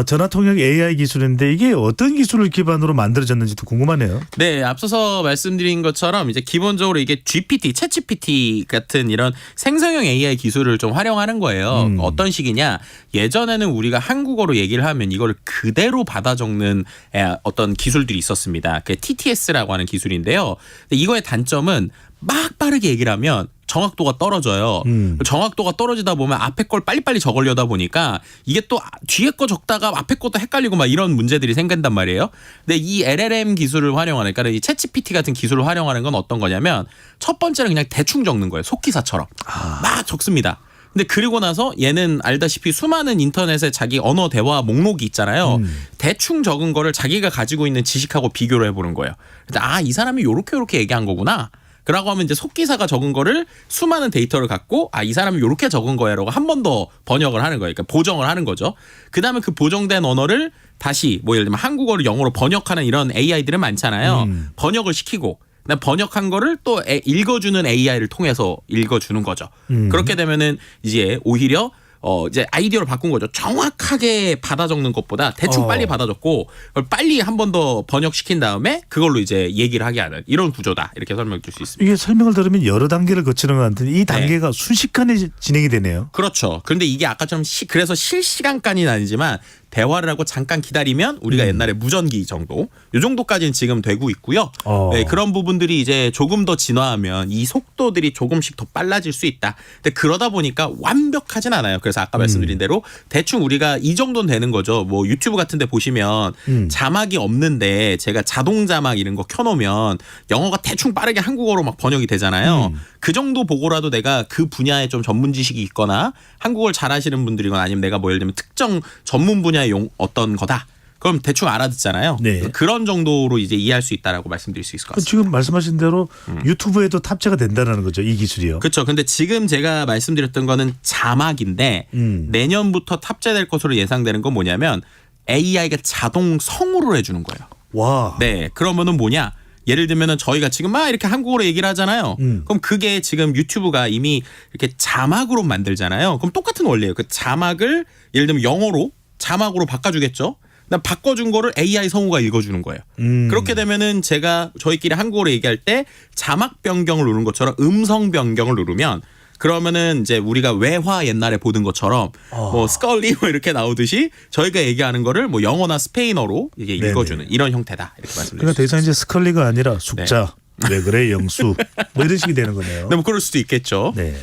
전화 통역 AI 기술인데 이게 어떤 기술을 기반으로 만들어졌는지도 궁금하네요. 네, 앞서서 말씀드린 것처럼 이제 기본적으로 이게 GPT, 챗GPT 같은 이런 생성형 AI 기술을 좀 활용하는 거예요. 어떤 식이냐? 예전에는 우리가 한국어로 얘기를 하면 이걸 그대로 받아 적는 어떤 기술들이 있었습니다. 그게 TTS라고 하는 기술인데요. 이거의 단점은 막 빠르게 얘기를 하면 정확도가 떨어져요. 정확도가 떨어지다 보면 앞에 걸 빨리빨리 적으려다 보니까 이게 또 뒤에 거 적다가 앞에 것도 헷갈리고 막 이런 문제들이 생긴단 말이에요. 근데 이 LLM 기술을 활용하는 그러니까 이 챗GPT 같은 기술을 활용하는 건 어떤 거냐면 첫 번째는 그냥 대충 적는 거예요. 속기사처럼. 막 적습니다. 근데 그리고 나서 얘는 알다시피 수많은 인터넷에 자기 언어 대화 목록이 있잖아요. 대충 적은 거를 자기가 가지고 있는 지식하고 비교를 해보는 거예요. 이 사람이 요렇게 얘기한 거구나. 그라고 하면 이제 속기사가 적은 거를 수많은 데이터를 갖고 이 사람이 이렇게 적은 거야라고 한 번 더 번역을 하는 거예요. 그러니까 보정을 하는 거죠. 그다음에 그 보정된 언어를 다시 뭐 예를 들면 한국어를 영어로 번역하는 이런 AI들은 많잖아요. 번역을 시키고 번역한 거를 또 읽어주는 AI를 통해서 읽어주는 거죠. 그렇게 되면은 이제 오히려 이제 아이디어를 바꾼 거죠. 정확하게 받아 적는 것보다 대충 빨리 받아 적고 그걸 빨리 한 번 더 번역시킨 다음에 그걸로 이제 얘기를 하게 하는 이런 구조다. 이렇게 설명해 줄 수 있습니다. 이게 설명을 들으면 여러 단계를 거치는 것 같은데 이 단계가 순식간에 진행이 되네요. 그렇죠. 그런데 이게 아까처럼 그래서 실시간까지는 아니지만 대화를 하고 잠깐 기다리면 우리가 옛날에 무전기 정도 요 정도까지는 지금 되고 있고요. 네, 그런 부분들이 이제 조금 더 진화하면 이 속도들이 조금씩 더 빨라질 수 있다. 근데 그러다 보니까 완벽하진 않아요. 그래서 아까 말씀드린 대로 대충 우리가 이 정도는 되는 거죠. 뭐 유튜브 같은 데 보시면 자막이 없는데 제가 자동 자막 이런 거 켜놓으면 영어가 대충 빠르게 한국어로 막 번역이 되잖아요. 그 정도 보고라도 내가 그 분야에 좀 전문 지식이 있거나 한국어를 잘하시는 분들이거나 아니면 내가 뭐 예를 들면 특정 전문 분야의 어떤 거다. 그럼 대충 알아듣잖아요. 네. 그런 정도로 이제 이해할 수 있다라고 말씀드릴 수 있을 것 같습니다. 지금 말씀하신 대로 유튜브에도 탑재가 된다는 거죠. 이 기술이요. 그렇죠. 근데 지금 제가 말씀드렸던 거는 자막인데 내년부터 탑재될 것으로 예상되는 건 뭐냐면 AI가 자동 성우를 해주는 거예요. 와. 네. 그러면은 뭐냐? 예를 들면은 저희가 지금 막 이렇게 한국어로 얘기를 하잖아요. 그럼 그게 지금 유튜브가 이미 이렇게 자막으로 만들잖아요. 그럼 똑같은 원리예요. 그 자막을 예를 들면 영어로 자막으로 바꿔주겠죠. 바꿔준 거를 AI 성우가 읽어주는 거예요. 그렇게 되면은 제가 저희끼리 한국어로 얘기할 때 자막 변경을 누른 것처럼 음성 변경을 누르면 그러면은 이제 우리가 외화 옛날에 보던 것처럼 뭐 스컬리 뭐 이렇게 나오듯이 저희가 얘기하는 거를 뭐 영어나 스페인어로 이게 읽어주는 이런 형태다 이렇게 말씀드렸습니다. 그러니까 더 이상 이제 스컬리가 아니라 숙자, 왜 그래 영수 뭐 이런 식이 되는 거네요. 네, 뭐 그럴 수도 있겠죠. 네.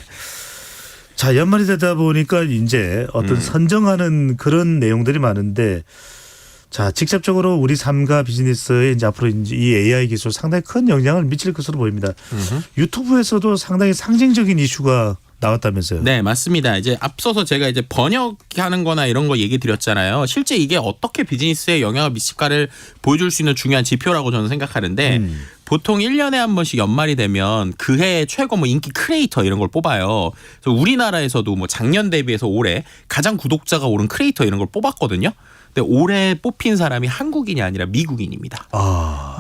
자, 연말이 되다 보니까 이제 어떤 선정하는 그런 내용들이 많은데 자, 직접적으로 우리 삶과 비즈니스에 이제 앞으로 이제 이 AI 기술 상당히 큰 영향을 미칠 것으로 보입니다. 유튜브에서도 상당히 상징적인 이슈가 나왔다면서요? 네, 맞습니다. 이제 앞서서 제가 이제 번역하는 거나 이런 거 얘기 드렸잖아요. 실제 이게 어떻게 비즈니스에 영향을 미칠까를 보여줄 수 있는 중요한 지표라고 저는 생각하는데 보통 1년에 한 번씩 연말이 되면 그 해 최고 뭐 인기 크리에이터 이런 걸 뽑아요. 그래서 우리나라에서도 뭐 작년 대비해서 올해 가장 구독자가 오른 크리에이터 이런 걸 뽑았거든요. 근데 올해 뽑힌 사람이 한국인이 아니라 미국인입니다.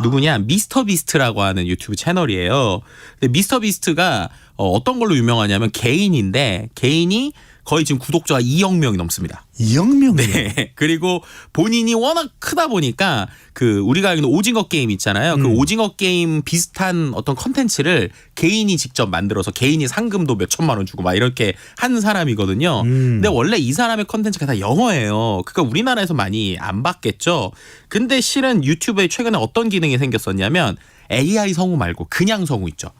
누구냐? 미스터 비스트라고 하는 유튜브 채널이에요. 근데 미스터 비스트가 어떤 걸로 유명하냐면 개인인데 개인이 거의 지금 구독자가 2억 명이 넘습니다. 2억 명이요? 네. 그리고 본인이 워낙 크다 보니까 그 우리가 알고 있는 오징어 게임 있잖아요. 그 오징어 게임 비슷한 어떤 컨텐츠를 개인이 직접 만들어서 개인이 상금도 몇 천만 원 주고 막 이렇게 한 사람이거든요. 근데 원래 이 사람의 컨텐츠가 다 영어예요. 그러니까 우리나라에서 많이 안 봤겠죠. 근데 실은 유튜브에 최근에 어떤 기능이 생겼었냐면 AI 성우 말고 그냥 성우 있죠.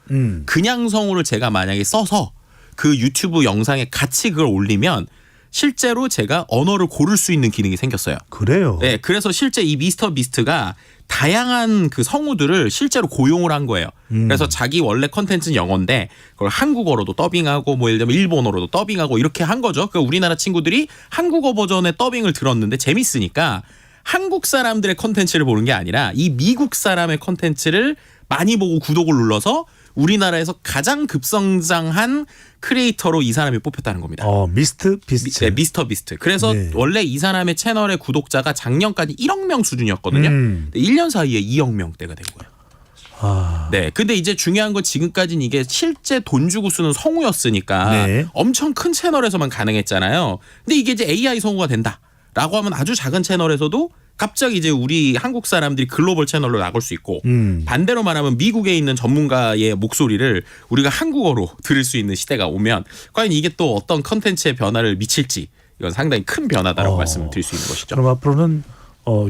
그냥 성우를 제가 만약에 써서 그 유튜브 영상에 같이 그걸 올리면 실제로 제가 언어를 고를 수 있는 기능이 생겼어요. 그래요? 네, 그래서 실제 이 미스터 비스트가 다양한 그 성우들을 실제로 고용을 한 거예요. 그래서 자기 원래 컨텐츠는 영어인데 그걸 한국어로도 더빙하고 뭐 예를 들면 일본어로도 더빙하고 이렇게 한 거죠. 그러니까 우리나라 친구들이 한국어 버전의 더빙을 들었는데 재밌으니까 한국 사람들의 컨텐츠를 보는 게 아니라 이 미국 사람의 컨텐츠를 많이 보고 구독을 눌러서 우리나라에서 가장 급성장한 크리에이터로 이 사람이 뽑혔다는 겁니다. 미스터 비스트. 네, 미스터 비스트. 그래서 원래 이 사람의 채널의 구독자가 작년까지 1억 명 수준이었거든요. 근데 1년 사이에 2억 명대가 된 거예요. 네. 근데 이제 중요한 건 지금까지는 이게 실제 돈 주고 쓰는 성우였으니까 엄청 큰 채널에서만 가능했잖아요. 근데 이게 이제 AI 성우가 된다라고 하면 아주 작은 채널에서도 갑자기 이제 우리 한국 사람들이 글로벌 채널로 나갈 수 있고 반대로 말하면 미국에 있는 전문가의 목소리를 우리가 한국어로 들을 수 있는 시대가 오면 과연 이게 또 어떤 컨텐츠의 변화를 미칠지 이건 상당히 큰 변화다라고 말씀드릴 수 있는 것이죠. 그럼 앞으로는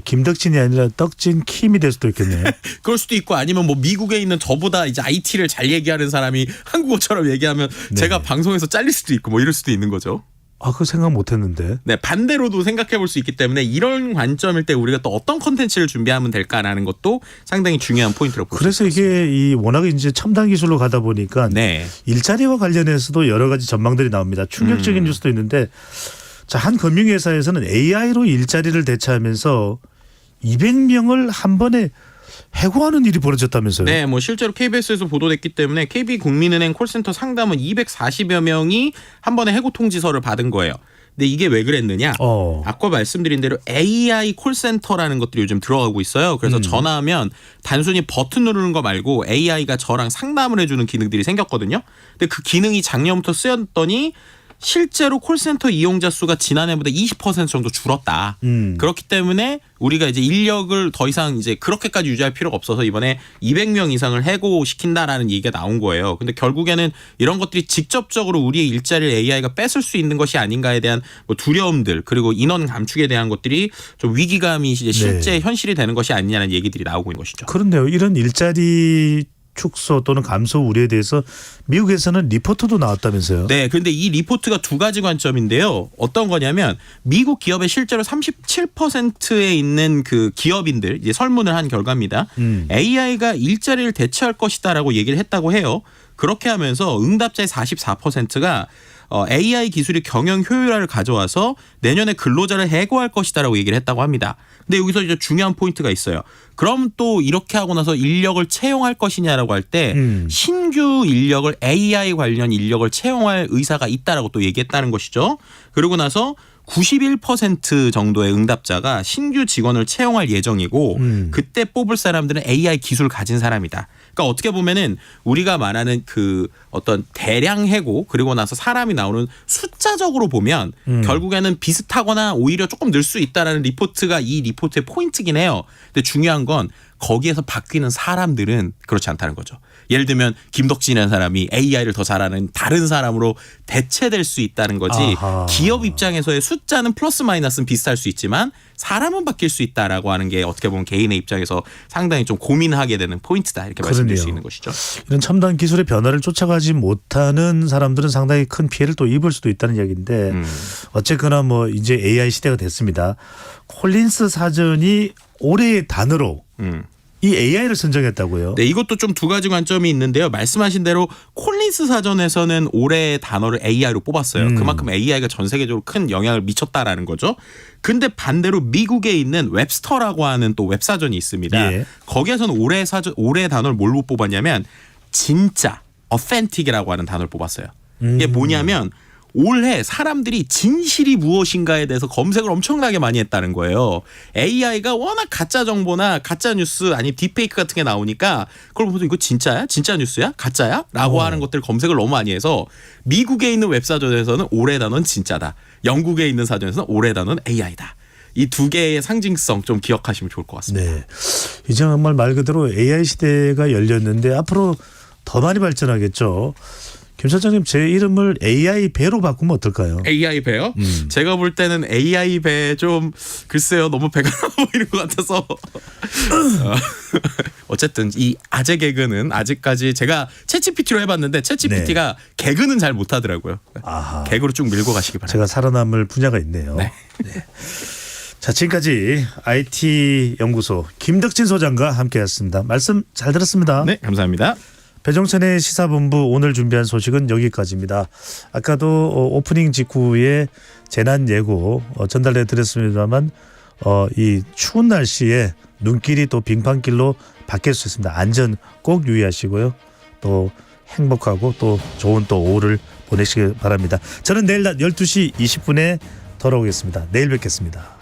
김덕진이 아니라 떡진 킴이 될 수도 있겠네요. 그럴 수도 있고 아니면 뭐 미국에 있는 저보다 이제 IT를 잘 얘기하는 사람이 한국어처럼 얘기하면 제가 방송에서 잘릴 수도 있고 뭐 이럴 수도 있는 거죠. 그 생각 못했는데. 네, 반대로도 생각해 볼 수 있기 때문에 이런 관점일 때 우리가 또 어떤 컨텐츠를 준비하면 될까라는 것도 상당히 중요한 포인트로 볼 수 있습니다. 그래서 이게 이 워낙에 이제 첨단 기술로 가다 보니까 일자리와 관련해서도 여러 가지 전망들이 나옵니다. 충격적인 뉴스도 있는데 자, 한 금융회사에서는 AI로 일자리를 대체하면서 200명을 한 번에 해고하는 일이 벌어졌다면서요? 네, 뭐 실제로 KBS에서 보도됐기 때문에 KB국민은행 콜센터 상담원 240여 명이 한 번에 해고 통지서를 받은 거예요. 근데 이게 왜 그랬느냐? 아까 말씀드린 대로 AI 콜센터라는 것들이 요즘 들어가고 있어요. 그래서 전화하면 단순히 버튼 누르는 거 말고 AI가 저랑 상담을 해주는 기능들이 생겼거든요. 근데 그 기능이 작년부터 쓰였더니 실제로 콜센터 이용자 수가 지난해보다 20% 정도 줄었다. 그렇기 때문에 우리가 이제 인력을 더 이상 이제 그렇게까지 유지할 필요가 없어서 이번에 200명 이상을 해고시킨다라는 얘기가 나온 거예요. 근데 결국에는 이런 것들이 직접적으로 우리의 일자리를 AI가 뺏을 수 있는 것이 아닌가에 대한 뭐 두려움들 그리고 인원 감축에 대한 것들이 좀 위기감이 이제 실제 현실이 되는 것이 아니냐는 얘기들이 나오고 있는 것이죠. 그런데요. 이런 일자리 축소 또는 감소 우려에 대해서 미국에서는 리포트도 나왔다면서요. 네. 근데 이 리포트가 두 가지 관점인데요. 어떤 거냐면 미국 기업의 실제로 37%에 있는 그 기업인들 이제 설문을 한 결과입니다. AI가 일자리를 대체할 것이다라고 얘기를 했다고 해요. 그렇게 하면서 응답자의 44%가 AI 기술이 경영 효율화를 가져와서 내년에 근로자를 해고할 것이다라고 얘기를 했다고 합니다. 근데 여기서 이제 중요한 포인트가 있어요. 그럼 또 이렇게 하고 나서 인력을 채용할 것이냐라고 할 때 신규 인력을 AI 관련 인력을 채용할 의사가 있다라고 또 얘기했다는 것이죠. 그러고 나서 91% 정도의 응답자가 신규 직원을 채용할 예정이고 그때 뽑을 사람들은 AI 기술을 가진 사람이다. 그러니까 어떻게 보면은 우리가 말하는 그 어떤 대량 해고 그리고 나서 사람이 나오는 숫자적으로 보면 결국에는 비슷하거나 오히려 조금 늘 수 있다라는 리포트가 이 리포트의 포인트긴 해요. 근데 중요한 건 거기에서 바뀌는 사람들은 그렇지 않다는 거죠. 예를 들면 김덕진이라는 사람이 AI를 더 잘하는 다른 사람으로 대체될 수 있다는 거지. 아하. 기업 입장에서의 숫자는 플러스 마이너스는 비슷할 수 있지만 사람은 바뀔 수 있다라고 하는 게 어떻게 보면 개인의 입장에서 상당히 좀 고민하게 되는 포인트다 이렇게 말씀드릴 수 있는 것이죠. 이런 첨단 기술의 변화를 쫓아가지 못하는 사람들은 상당히 큰 피해를 또 입을 수도 있다는 이야기인데 어쨌거나 뭐 이제 AI 시대가 됐습니다. 콜린스 사전이 올해의 단어로 이 AI를 선정했다고요? 네, 이것도 좀 두 가지 관점이 있는데요. 말씀하신 대로 콜린스 사전에서는 올해의 단어를 AI로 뽑았어요. 그만큼 AI가 전 세계적으로 큰 영향을 미쳤다라는 거죠. 근데 반대로 미국에 있는 웹스터라고 하는 또 웹사전이 있습니다. 예. 거기에서는 올해 단어를 뭘로 뽑았냐면 진짜, authentic이라고 하는 단어를 뽑았어요. 이게 뭐냐면 올해 사람들이 진실이 무엇인가에 대해서 검색을 엄청나게 많이 했다는 거예요. AI가 워낙 가짜 정보나 가짜 뉴스 아니면 딥페이크 같은 게 나오니까 그걸 보면서 이거 진짜야? 진짜 뉴스야? 가짜야? 라고 하는 것들 검색을 너무 많이 해서 미국에 있는 웹사전에서는 올해 단어는 진짜다. 영국에 있는 사전에서는 올해 단어는 AI다. 이 두 개의 상징성 좀 기억하시면 좋을 것 같습니다. 네. 이제 정말 말 그대로 AI 시대가 열렸는데 앞으로 더 많이 발전하겠죠. 김 차장님 제 이름을 AI 배로 바꾸면 어떨까요? AI 배요? 제가 볼 때는 AI 배 좀 글쎄요 너무 배가 나와 보이는 것 같아서 어쨌든 이 아재 개그는 아직까지 제가 챗GPT로 해봤는데 챗GPT가 개그는 잘 못하더라고요. 아하. 개그로 쭉 밀고 가시기 바랍니다. 제가 살아남을 분야가 있네요. 네. 자, 지금까지 IT 연구소 김덕진 소장과 함께했습니다. 말씀 잘 들었습니다. 네, 감사합니다. 배종찬의 시사본부 오늘 준비한 소식은 여기까지입니다. 아까도 오프닝 직후에 재난 예고 전달해 드렸습니다만 이 추운 날씨에 눈길이 또 빙판길로 바뀔 수 있습니다. 안전 꼭 유의하시고요. 또 행복하고 또 좋은 또 오후를 보내시길 바랍니다. 저는 내일 낮 12시 20분에 돌아오겠습니다. 내일 뵙겠습니다.